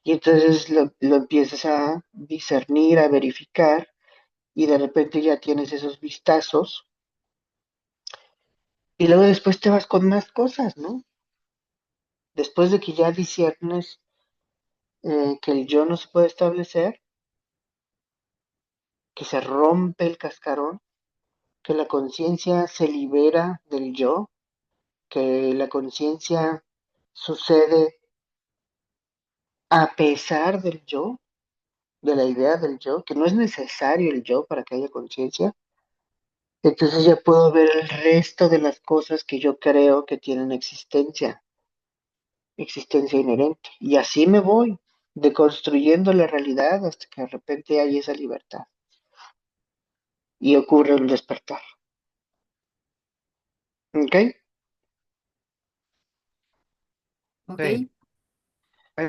Y entonces lo empiezas a discernir, a verificar, y de repente ya tienes esos vistazos, y luego después te vas con más cosas, ¿no? Después de que ya disiernes que el yo no se puede establecer, que se rompe el cascarón, que la conciencia se libera del yo, que la conciencia sucede a pesar del yo, de la idea del yo, que no es necesario el yo para que haya conciencia. Entonces ya puedo ver el resto de las cosas que yo creo que tienen existencia inherente. Y así me voy deconstruyendo la realidad hasta que de repente hay esa libertad y ocurre un despertar. ¿Ok? Sí. Ok.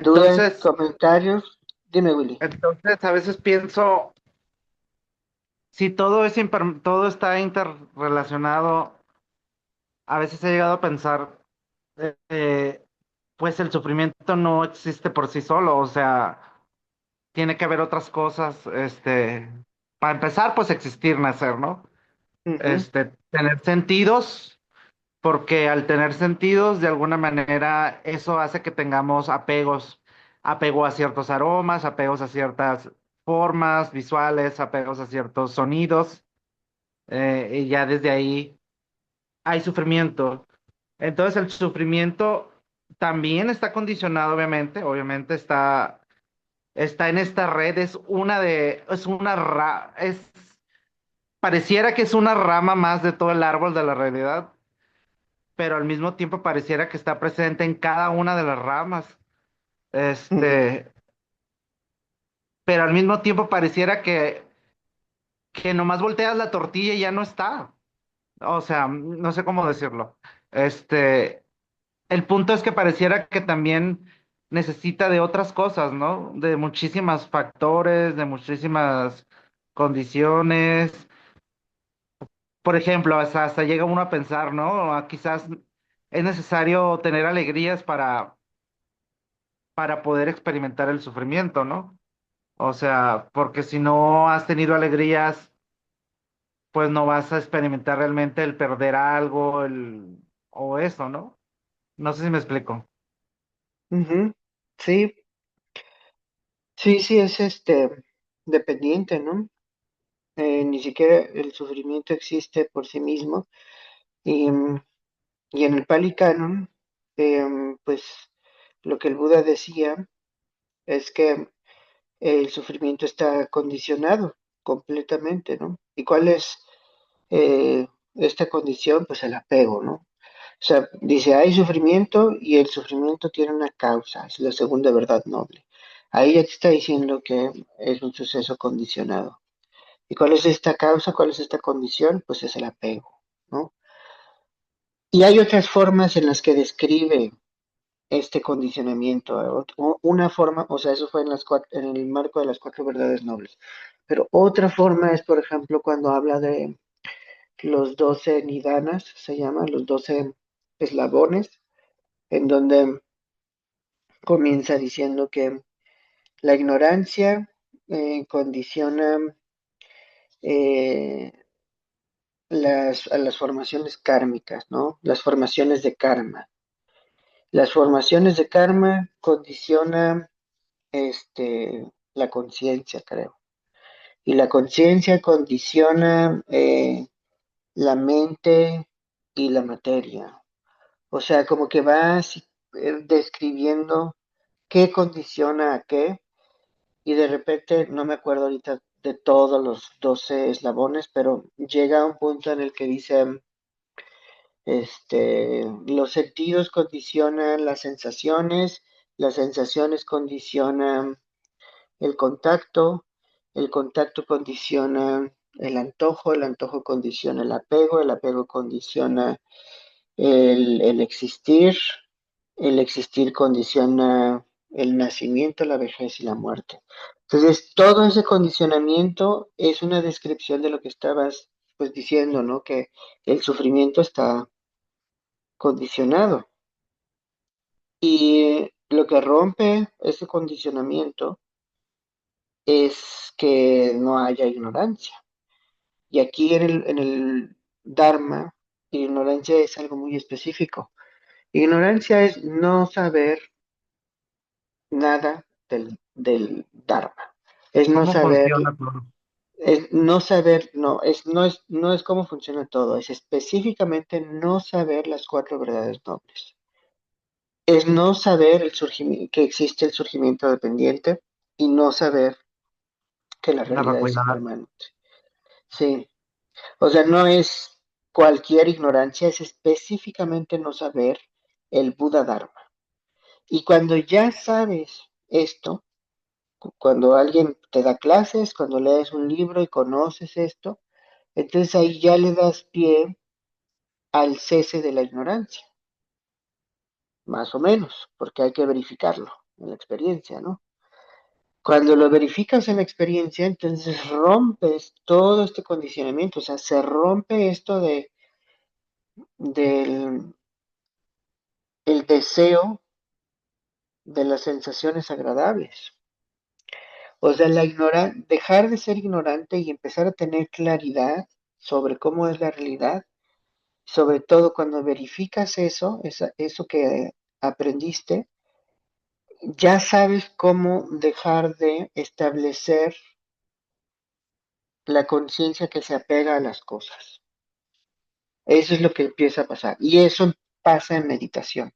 ¿Dudas, Entonces, comentarios? Dime, Willy. entonces a veces pienso, si todo está interrelacionado, a veces he llegado a pensar, eh, eh, pues el sufrimiento no existe por sí solo, o sea, tiene que haber otras cosas, para empezar, pues existir, nacer, ¿no? Ujú, Tener sentidos, porque al tener sentidos, de alguna manera, eso hace que tengamos apego a ciertos aromas, apegos a ciertas formas visuales, apegos a ciertos sonidos, y ya desde ahí hay sufrimiento. Entonces el sufrimiento también está condicionado, obviamente está en esta red, pareciera que es una rama más de todo el árbol de la realidad, pero al mismo tiempo pareciera que está presente en cada una de las ramas. Ujú, Este, pero al mismo tiempo pareciera que nomás volteas la tortilla y ya no está. O sea, no sé cómo decirlo. Este, el punto es que pareciera que también necesita de otras cosas, ¿no? De muchísimos factores, de muchísimas condiciones. Por ejemplo, hasta llega uno a pensar, ¿no? Quizás es necesario tener alegrías para poder experimentar el sufrimiento, ¿no? O sea, porque si no has tenido alegrías, pues no vas a experimentar realmente el perder algo, o eso, ¿no? No sé si me explico. ujú. Sí, sí, sí, es dependiente, ¿no? Ni siquiera el sufrimiento existe por sí mismo. Y, y en el Pali Canon, pues lo que el Buda decía es que el sufrimiento está condicionado completamente, ¿no? ¿Y cuál es esta condición? Pues el apego, ¿no? O sea, dice, hay sufrimiento y el sufrimiento tiene una causa, es la segunda verdad noble. Ahí ya te está diciendo que es un suceso condicionado. ¿Y cuál es esta causa? ¿Cuál es esta condición? Pues es el apego, ¿no? Y hay otras formas en las que describe este condicionamiento. Una forma, o sea, eso fue en el marco de las cuatro verdades nobles. Pero otra forma es, por ejemplo, cuando habla de los 12 nidanas, se llaman los 12 eslabones, en donde comienza diciendo que la ignorancia condiciona eh, a las formaciones kármicas, ¿no? Las formaciones de karma. Las formaciones de karma condicionan la conciencia, creo. Y la conciencia condiciona la mente y la materia. O sea, como que va así, describiendo qué condiciona a qué, y de repente, no me acuerdo ahorita de todos los 12 eslabones, pero llega a un punto en el que dice, los sentidos condicionan las sensaciones condicionan el contacto condiciona el antojo condiciona el apego condiciona el el existir condiciona el nacimiento, la vejez y la muerte. Entonces, todo ese condicionamiento es una descripción de lo que estabas pues diciendo, ¿no? Que el sufrimiento está condicionado. Y lo que rompe ese condicionamiento es que no haya ignorancia. Y aquí en el Dharma, ignorancia es algo muy específico. Ignorancia es no saber nada del Dharma. Es no ¿Cómo saber, funciona todo? es no saber, no es cómo funciona todo, es específicamente no saber las cuatro verdades nobles. Es no saber que existe el surgimiento dependiente y no saber que la La realidad es vacuidad. impermanente. Sí, o sea, no es cualquier ignorancia, es específicamente no saber el Buda Dharma. Y cuando ya sabes esto, cuando alguien te da clases, cuando lees un libro y conoces esto, entonces ahí ya le das pie al cese de la ignorancia, más o menos, porque hay que verificarlo en la experiencia, ¿no? Cuando lo verificas en la experiencia, entonces rompes todo este condicionamiento, o sea, se rompe esto del el deseo de las sensaciones agradables. O sea, dejar de ser ignorante y empezar a tener claridad sobre cómo es la realidad, sobre todo cuando verificas eso que aprendiste, ya sabes cómo dejar de establecer la conciencia que se apega a las cosas. Eso es lo que empieza a pasar. Y eso pasa en meditación.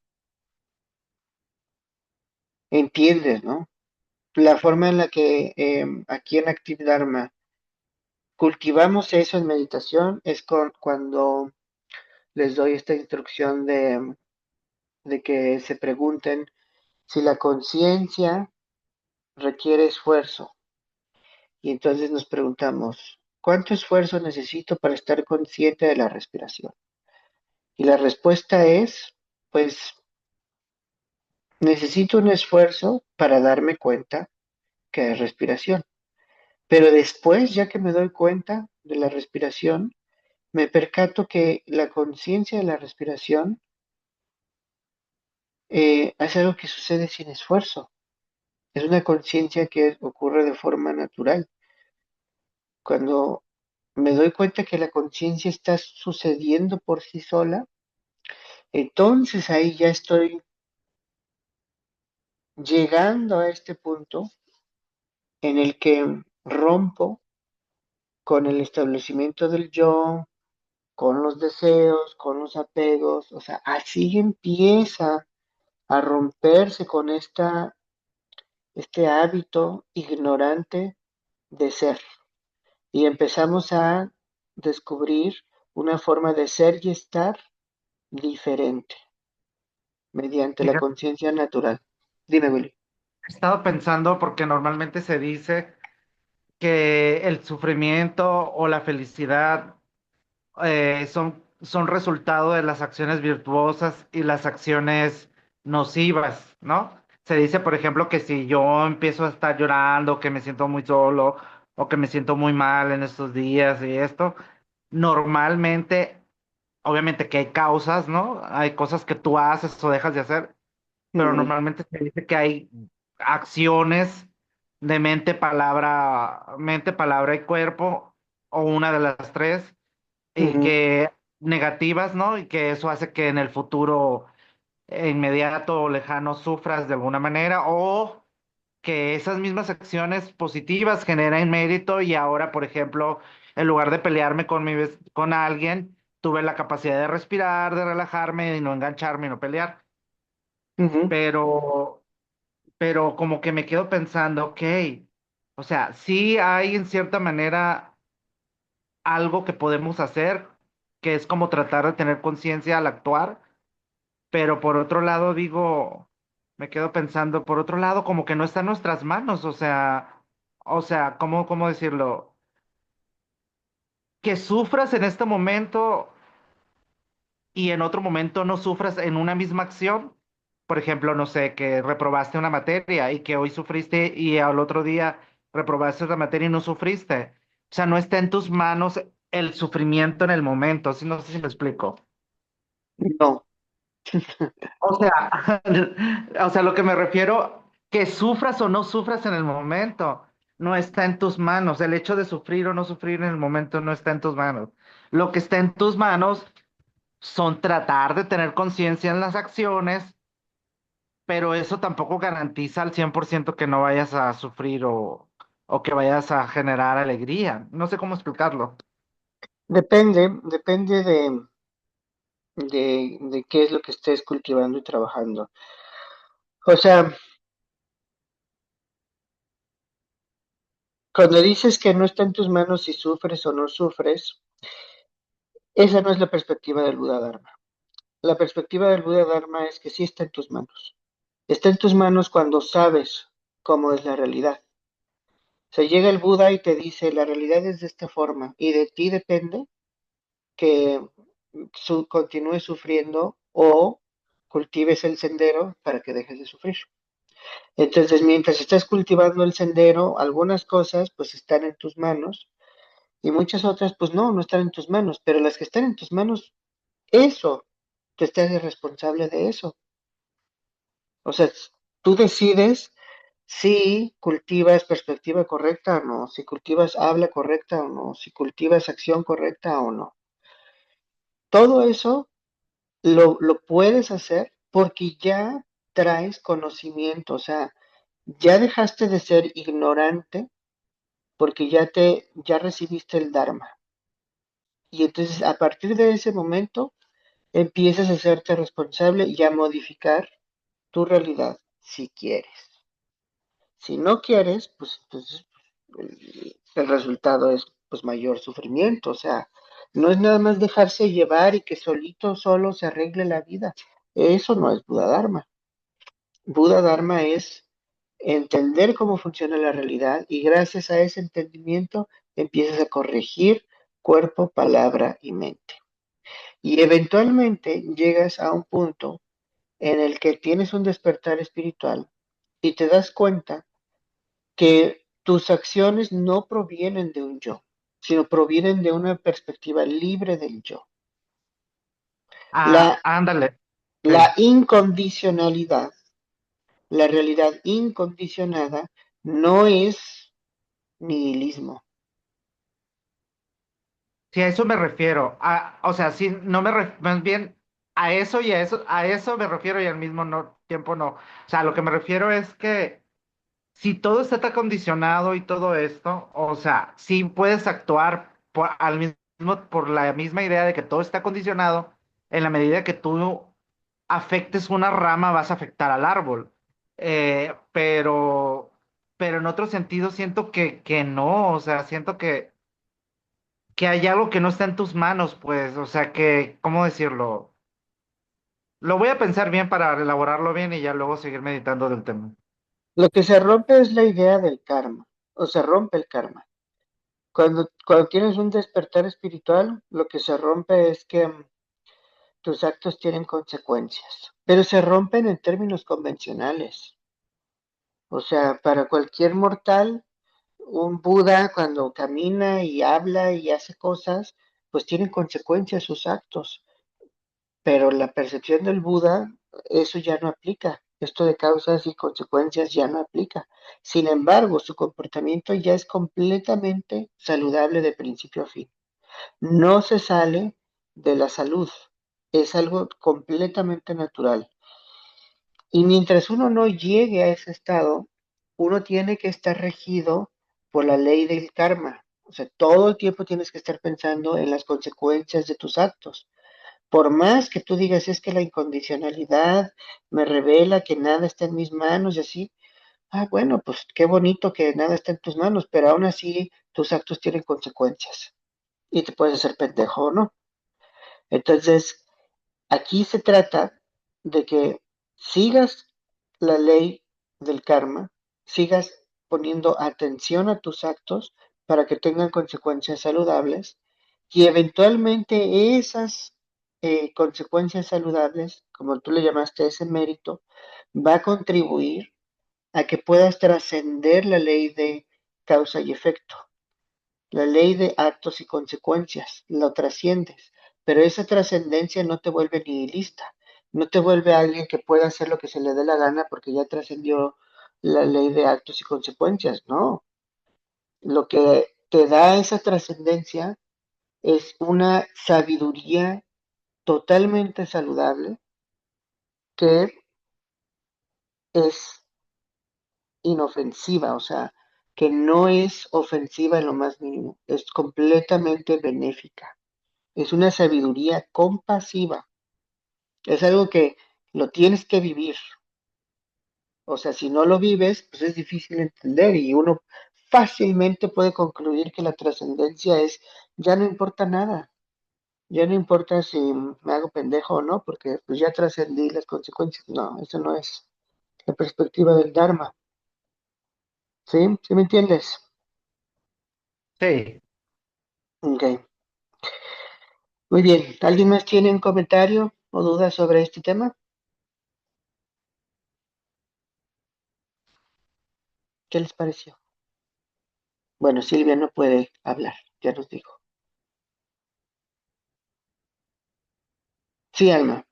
¿Entiendes, no? la forma en la que aquí en Active Dharma cultivamos eso en meditación es cuando les doy esta instrucción de que se pregunten si la conciencia requiere esfuerzo. Y entonces nos preguntamos, ¿cuánto esfuerzo necesito para estar consciente de la respiración? Y la respuesta es, pues necesito un esfuerzo para darme cuenta que es respiración. Pero después, ya que me doy cuenta de la respiración, me percato que la conciencia de la respiración es algo que sucede sin esfuerzo. Es una conciencia que ocurre de forma natural. Cuando me doy cuenta que la conciencia está sucediendo por sí sola, entonces ahí ya estoy llegando a este punto en el que rompo con el establecimiento del yo, con los deseos, con los apegos, o sea, así empieza a romperse con este hábito ignorante de ser. Y empezamos a descubrir una forma de ser y estar diferente mediante la Fíjate, conciencia natural. Dime, Willy. he estado pensando porque normalmente se dice que el sufrimiento o la felicidad son resultado de las acciones virtuosas y las acciones nocivas, ¿no? Se dice, por ejemplo, que si yo empiezo a estar llorando, que me siento muy solo o que me siento muy mal en estos días y esto, normalmente, obviamente que hay causas, ¿no? Hay cosas que tú haces o dejas de hacer, pero Ujú, normalmente se dice que hay acciones de mente, palabra y cuerpo, o una de las tres, y ujú, que negativas, ¿no? Y que eso hace que en el futuro inmediato o lejano sufras de alguna manera, o que esas mismas acciones positivas generen mérito y ahora, por ejemplo, en lugar de pelearme con alguien, tuve la capacidad de respirar, de relajarme y no engancharme y no pelear. ujú. Pero como que me quedo pensando, ok, o sea, sí hay en cierta manera algo que podemos hacer, que es como tratar de tener conciencia al actuar, pero por otro lado digo, me quedo pensando, por otro lado, como que no está en nuestras manos, ¿cómo decirlo? Que sufras en este momento y en otro momento no sufras en una misma acción. Por ejemplo, no sé, que reprobaste una materia y que hoy sufriste y al otro día reprobaste otra materia y no sufriste. O sea, no está en tus manos el sufrimiento en el momento, ¿sí? No sé si me explico. No, O sea, o sea, lo que me refiero, que sufras o no sufras en el momento, no está en tus manos. El hecho de sufrir o no sufrir en el momento no está en tus manos. Lo que está en tus manos son tratar de tener conciencia en las acciones, pero eso tampoco garantiza al 100% que no vayas a sufrir o que vayas a generar alegría. No sé cómo explicarlo. depende de qué es lo que estés cultivando y trabajando. O sea, cuando dices que no está en tus manos si sufres o no sufres, esa no es la perspectiva del Buda Dharma. La perspectiva del Buda Dharma es que sí está en tus manos. Está en tus manos cuando sabes cómo es la realidad. O sea, llega el Buda y te dice, la realidad es de esta forma y de ti depende que continúes sufriendo o cultives el sendero para que dejes de sufrir. Entonces, mientras estás cultivando el sendero, algunas cosas pues están en tus manos y muchas otras pues no están en tus manos, pero las que están en tus manos, eso, tú estás responsable de eso. O sea, tú decides si cultivas perspectiva correcta o no, si cultivas habla correcta o no, si cultivas acción correcta o no. Todo eso lo puedes hacer porque ya traes conocimiento, o sea, ya dejaste de ser ignorante porque ya recibiste el Dharma. Y entonces a partir de ese momento empiezas a hacerte responsable y a modificar tu realidad si quieres. Si no quieres, pues entonces el resultado es pues mayor sufrimiento. O sea, no es nada más dejarse llevar y que solito solo se arregle la vida. Eso no es Buda Dharma. Buda Dharma es entender cómo funciona la realidad y gracias a ese entendimiento empiezas a corregir cuerpo, palabra y mente. Y eventualmente llegas a un punto en el que tienes un despertar espiritual y te das cuenta que tus acciones no provienen de un yo, sino provienen de una perspectiva libre del yo. Ah, La, ándale. la Sí. incondicionalidad, la realidad incondicionada, no es nihilismo. Sí, a eso me refiero. O sea, sí, no más bien a eso y a eso me refiero y al mismo tiempo no. O sea, lo que me refiero es que si todo está tan condicionado y todo esto, o sea, sí puedes actuar por la misma idea de que todo está condicionado, en la medida que tú afectes una rama, vas a afectar al árbol. Pero en otro sentido siento que no, o sea, siento que hay algo que no está en tus manos, pues, o sea, ¿cómo decirlo? Lo voy a pensar bien para elaborarlo bien y ya luego seguir meditando del tema. Lo que se rompe es la idea del karma, o se rompe el karma. Cuando tienes un despertar espiritual, lo que se rompe es que tus actos tienen consecuencias, pero se rompen en términos convencionales. O sea, para cualquier mortal, un Buda cuando camina y habla y hace cosas, pues tienen consecuencias sus actos, pero la percepción del Buda, eso ya no aplica. Esto de causas y consecuencias ya no aplica. Sin embargo, su comportamiento ya es completamente saludable de principio a fin. No se sale de la salud. Es algo completamente natural. Y mientras uno no llegue a ese estado, uno tiene que estar regido por la ley del karma. O sea, todo el tiempo tienes que estar pensando en las consecuencias de tus actos. Por más que tú digas, es que la incondicionalidad me revela que nada está en mis manos y así. Ah, bueno, pues qué bonito que nada está en tus manos, pero aún así tus actos tienen consecuencias y te puedes hacer pendejo o no. Entonces, aquí se trata de que sigas la ley del karma, sigas poniendo atención a tus actos para que tengan consecuencias saludables y eventualmente esas consecuencias saludables, como tú le llamaste ese mérito, va a contribuir a que puedas trascender la ley de causa y efecto. La ley de actos y consecuencias, lo trasciendes, pero esa trascendencia no te vuelve nihilista, no te vuelve alguien que pueda hacer lo que se le dé la gana porque ya trascendió la ley de actos y consecuencias, no. Lo que te da esa trascendencia es una sabiduría totalmente saludable que es inofensiva, o sea, que no es ofensiva en lo más mínimo, es completamente benéfica. Es una sabiduría compasiva. Es algo que lo tienes que vivir. O sea, si no lo vives, pues es difícil entender y uno fácilmente puede concluir que la trascendencia es, ya no importa nada. Ya no importa si me hago pendejo o no, porque pues ya trascendí las consecuencias. No, eso no es la perspectiva del Dharma. ¿Sí? ¿Sí me entiendes? Sí. Ok. Muy bien. ¿Alguien más tiene un comentario o duda sobre este tema? ¿Qué les pareció? Bueno, Silvia no puede hablar, ya nos dijo. Sí, Alma.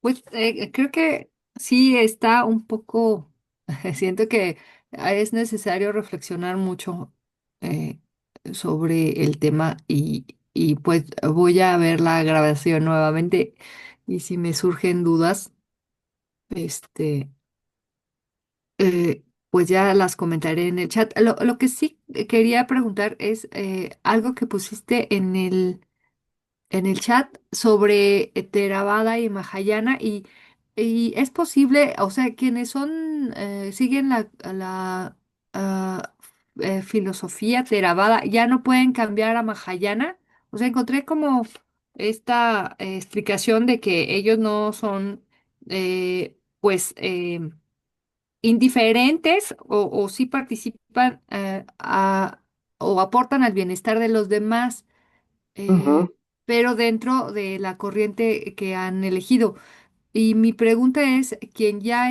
Pues creo que sí está un poco, siento que es necesario reflexionar mucho eh, sobre el tema y pues voy a ver la grabación nuevamente y si me surgen dudas, este, pues ya las comentaré en el chat. Lo que sí quería preguntar es algo que pusiste en el chat sobre Theravada y Mahayana Y es posible, o sea, quienes son, siguen la ah, filosofía Theravada, ya no pueden cambiar a Mahayana. O sea, encontré como esta explicación de que ellos no son, pues, indiferentes o sí participan o aportan al bienestar de los demás, eh, Ujú, pero dentro de la corriente que han elegido. Y mi pregunta es, quien ya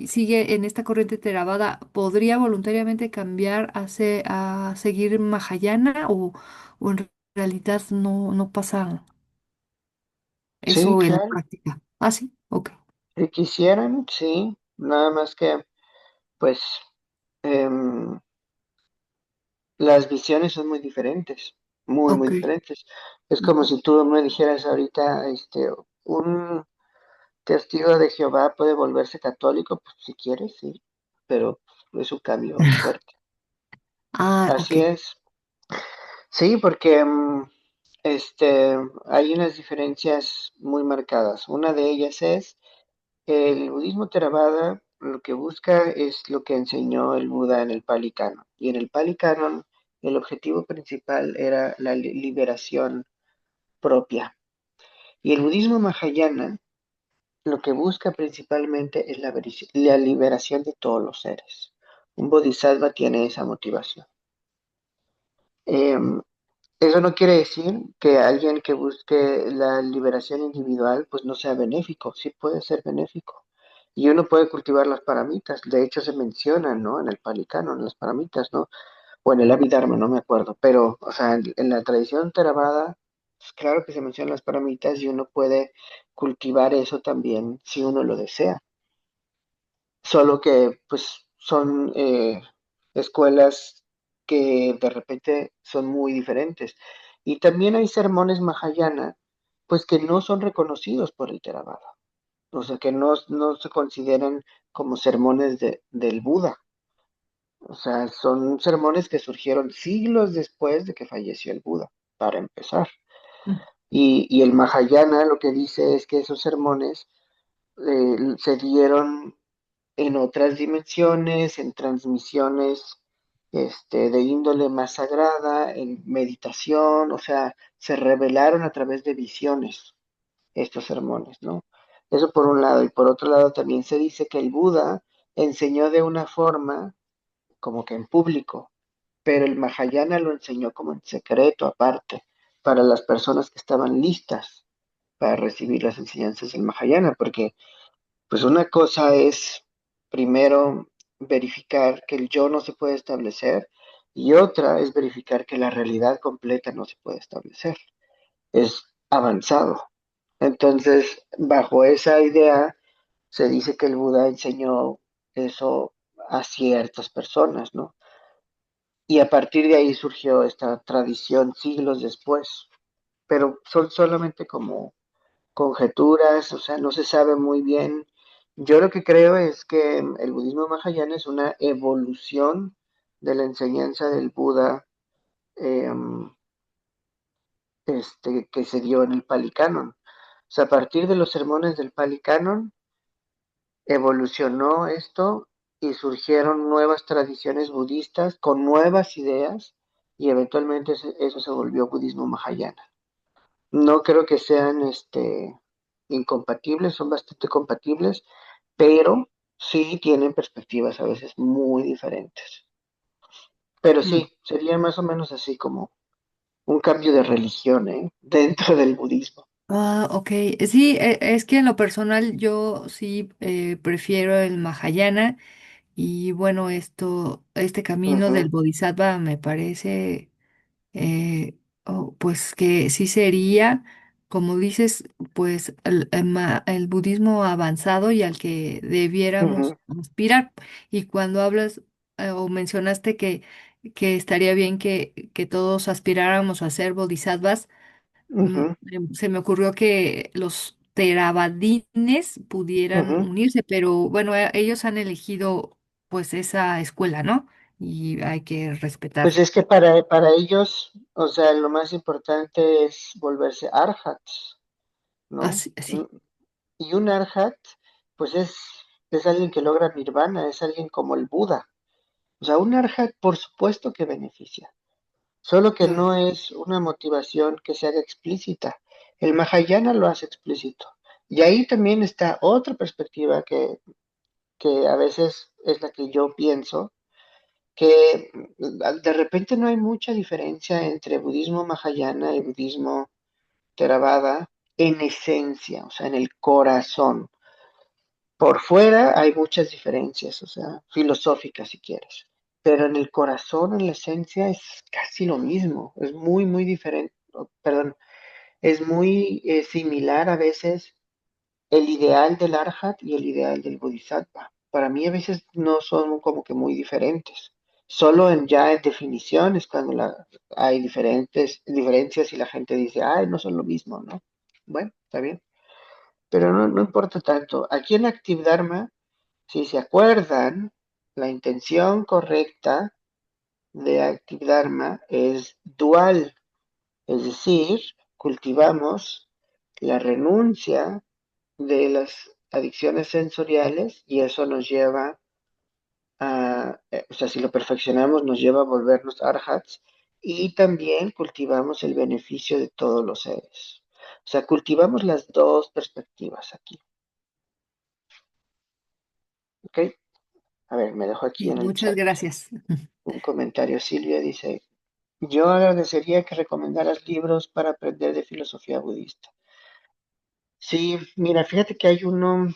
sigue en esta corriente Theravada, ¿podría voluntariamente cambiar a seguir Mahayana o en realidad no pasa sí, eso en la claro. práctica? Ah, sí, ok, Si quisieran, sí, nada más que, pues, em, las visiones son muy diferentes, muy, muy ok. diferentes. Es como Ujú. si tú me dijeras ahorita, un testigo de Jehová puede volverse católico, pues si quiere, sí, pero es un cambio fuerte. Ah, ok. Así es. Sí, porque hay unas diferencias muy marcadas. Una de ellas es el budismo Theravada lo que busca es lo que enseñó el Buda en el Pali Canon. Y en el Pali Canon el objetivo principal era la liberación propia. Y el budismo Mahayana lo que busca principalmente es la liberación de todos los seres. Un bodhisattva tiene esa motivación. Em, Eso no quiere decir que alguien que busque la liberación individual pues no sea benéfico, sí puede ser benéfico. Y uno puede cultivar las paramitas, de hecho se mencionan, ¿no? En el Palicano, en las paramitas, ¿no? O en el Abhidharma, no me acuerdo, pero, o sea, en la tradición Theravada, pues, claro que se mencionan las paramitas y uno puede cultivar eso también si uno lo desea. Solo que, pues, son escuelas que de repente son muy diferentes. Y también hay sermones Mahayana, pues, que no son reconocidos por el Theravada. O sea, que no se consideran como sermones del Buda. O sea, son sermones que surgieron siglos después de que falleció el Buda, para empezar. Mm. Y el Mahayana lo que dice es que esos sermones se dieron en otras dimensiones, en transmisiones de índole más sagrada, en meditación, o sea, se revelaron a través de visiones estos sermones, ¿no? Eso por un lado. Y por otro lado también se dice que el Buda enseñó de una forma como que en público, pero el Mahayana lo enseñó como en secreto aparte, para las personas que estaban listas para recibir las enseñanzas del Mahayana, porque pues una cosa es primero verificar que el yo no se puede establecer y otra es verificar que la realidad completa no se puede establecer. Es avanzado. Entonces, bajo esa idea, se dice que el Buda enseñó eso a ciertas personas, ¿no? Y a partir de ahí surgió esta tradición siglos después, pero son solamente como conjeturas, o sea, no se sabe muy bien. Yo lo que creo es que el budismo Mahayana es una evolución de la enseñanza del Buda eh, que se dio en el Pali Canon. O sea, a partir de los sermones del Pali Canon, evolucionó esto y surgieron nuevas tradiciones budistas con nuevas ideas y eventualmente eso se volvió budismo Mahayana. No creo que sean incompatibles, son bastante compatibles, pero sí tienen perspectivas a veces muy diferentes. Pero Mm. sí, sería más o menos así como un cambio de religión, ¿eh? Dentro del budismo. Ah, ok. Sí, es que en lo personal yo sí prefiero el Mahayana y bueno, este camino del Ujú, Bodhisattva me parece pues que sí sería, como dices, pues el budismo avanzado y al que debiéramos ujú, aspirar. Y cuando hablas o mencionaste que estaría bien que todos aspiráramos a ser bodhisattvas, ujú, se me ocurrió que los teravadines pudieran ujú. unirse, pero bueno, ellos han elegido pues esa escuela, ¿no? Y hay que respetar. Pues es que para ellos, o sea, lo más importante es volverse arhats, ¿no? Así, sí. Y un arhat, pues es alguien que logra nirvana, es alguien como el Buda. O sea, un arhat por supuesto que beneficia, solo que Claro. no es una motivación que se haga explícita. El Mahayana lo hace explícito. Y ahí también está otra perspectiva que a veces es la que yo pienso, que de repente no hay mucha diferencia entre budismo Mahayana y budismo Theravada en esencia, o sea, en el corazón. Por fuera hay muchas diferencias, o sea, filosóficas si quieres, pero en el corazón, en la esencia, es casi lo mismo, es muy, muy diferente, perdón, es muy similar a veces el ideal del Arhat y el ideal del Bodhisattva. Para mí a veces no son como que muy diferentes, solo ya en definiciones cuando hay diferencias y la gente dice, ay, no son lo mismo, ¿no? Bueno, está bien, pero no importa tanto. Aquí en Active Dharma, si se acuerdan, la intención correcta de Active Dharma es dual, es decir, cultivamos la renuncia de las adicciones sensoriales y eso nos lleva o sea, si lo perfeccionamos, nos lleva a volvernos arhats y también cultivamos el beneficio de todos los seres. O sea, cultivamos las dos perspectivas aquí. ¿Ok? A ver, me dejo aquí Sí, en el muchas chat gracias. un comentario. Silvia dice, yo agradecería que recomendaras libros para aprender de filosofía budista. Sí, mira, fíjate que hay uno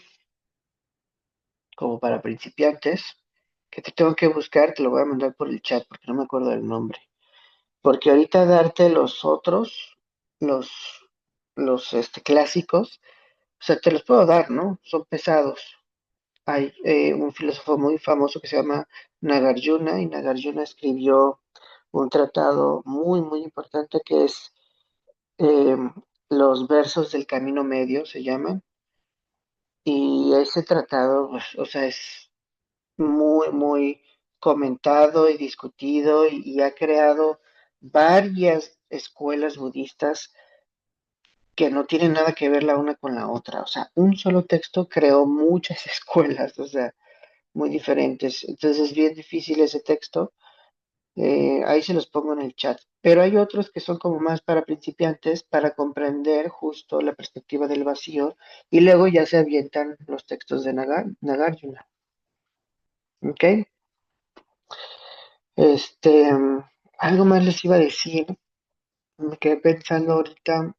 como para principiantes que te tengo que buscar, te lo voy a mandar por el chat porque no me acuerdo del nombre. Porque ahorita darte los otros, los, los clásicos, o sea, te los puedo dar, ¿no? Son pesados. Hay un filósofo muy famoso que se llama Nagarjuna y Nagarjuna escribió un tratado muy, muy importante que es eh, Los versos del camino medio, se llaman. Y ese tratado, pues, o sea, es muy, muy comentado y discutido y ha creado varias escuelas budistas que no tienen nada que ver la una con la otra. O sea, un solo texto creó muchas escuelas, o sea, muy diferentes. Entonces es bien difícil ese texto. Ahí se los pongo en el chat. Pero hay otros que son como más para principiantes, para comprender justo la perspectiva del vacío, y luego ya se avientan los textos de Nagarjuna. ¿Ok? Algo más les iba a decir. Me quedé pensando ahorita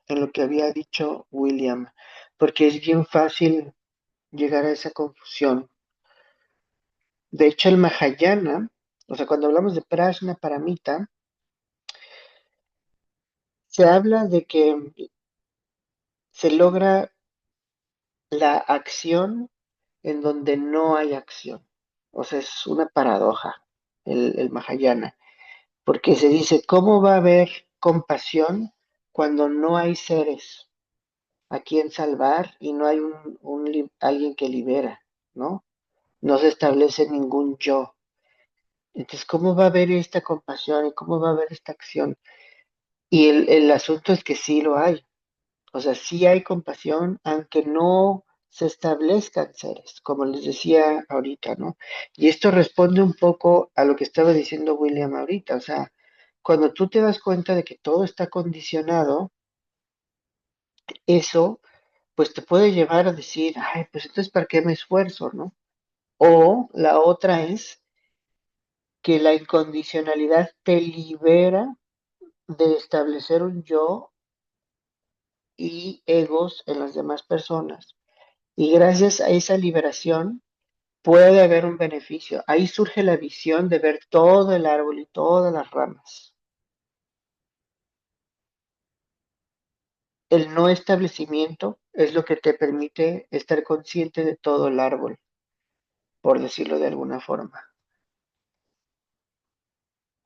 en lo que había dicho William, porque es bien fácil llegar a esa confusión. De hecho, el Mahayana, o sea, cuando hablamos de Prajna Paramita, se habla de que se logra la acción en donde no hay acción. O sea, es una paradoja el Mahayana, porque se dice, ¿cómo va a haber compasión cuando no hay seres a quien salvar y no hay alguien que libera, ¿no? No se establece ningún yo. Entonces, ¿cómo va a haber esta compasión y cómo va a haber esta acción? Y el asunto es que sí lo hay. O sea, sí hay compasión, aunque no se establezcan seres, como les decía ahorita, ¿no? Y esto responde un poco a lo que estaba diciendo William ahorita. O sea, cuando tú te das cuenta de que todo está condicionado, eso pues te puede llevar a decir, ay, pues entonces, ¿para qué me esfuerzo, no? O la otra es que la incondicionalidad te libera de establecer un yo y egos en las demás personas. Y gracias a esa liberación puede haber un beneficio. Ahí surge la visión de ver todo el árbol y todas las ramas. El no establecimiento es lo que te permite estar consciente de todo el árbol, por decirlo de alguna forma.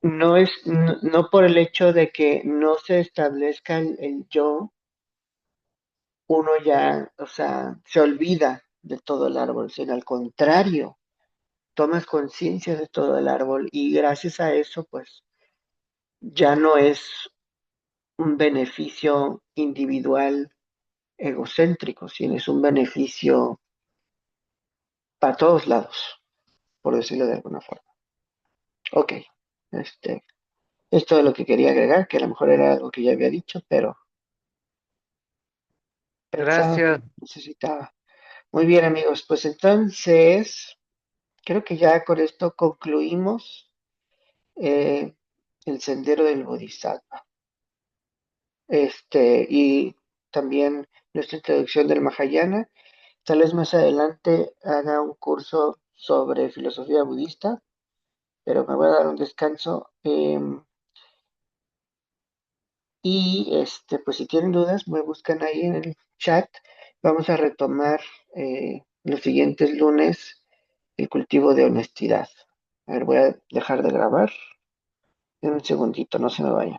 No por el hecho de que no se establezca el yo, uno ya, o sea, se olvida de todo el árbol, sino al contrario, tomas conciencia de todo el árbol y gracias a eso, pues, ya no es un beneficio individual egocéntrico, sino es un beneficio para todos lados, por decirlo de alguna forma. Ok, este, es todo lo que quería agregar, que a lo mejor era algo que ya había dicho, pero pensaba que Gracias. necesitaba. Muy bien, amigos, pues entonces creo que ya con esto concluimos eh, el sendero del Bodhisattva. Y también nuestra introducción del Mahayana. Tal vez más adelante haga un curso sobre filosofía budista, pero me voy a dar un descanso. Pues si tienen dudas, me buscan ahí en el chat. Vamos a retomar los siguientes lunes el cultivo de honestidad. A ver, voy a dejar de grabar en un segundito, no se me vaya.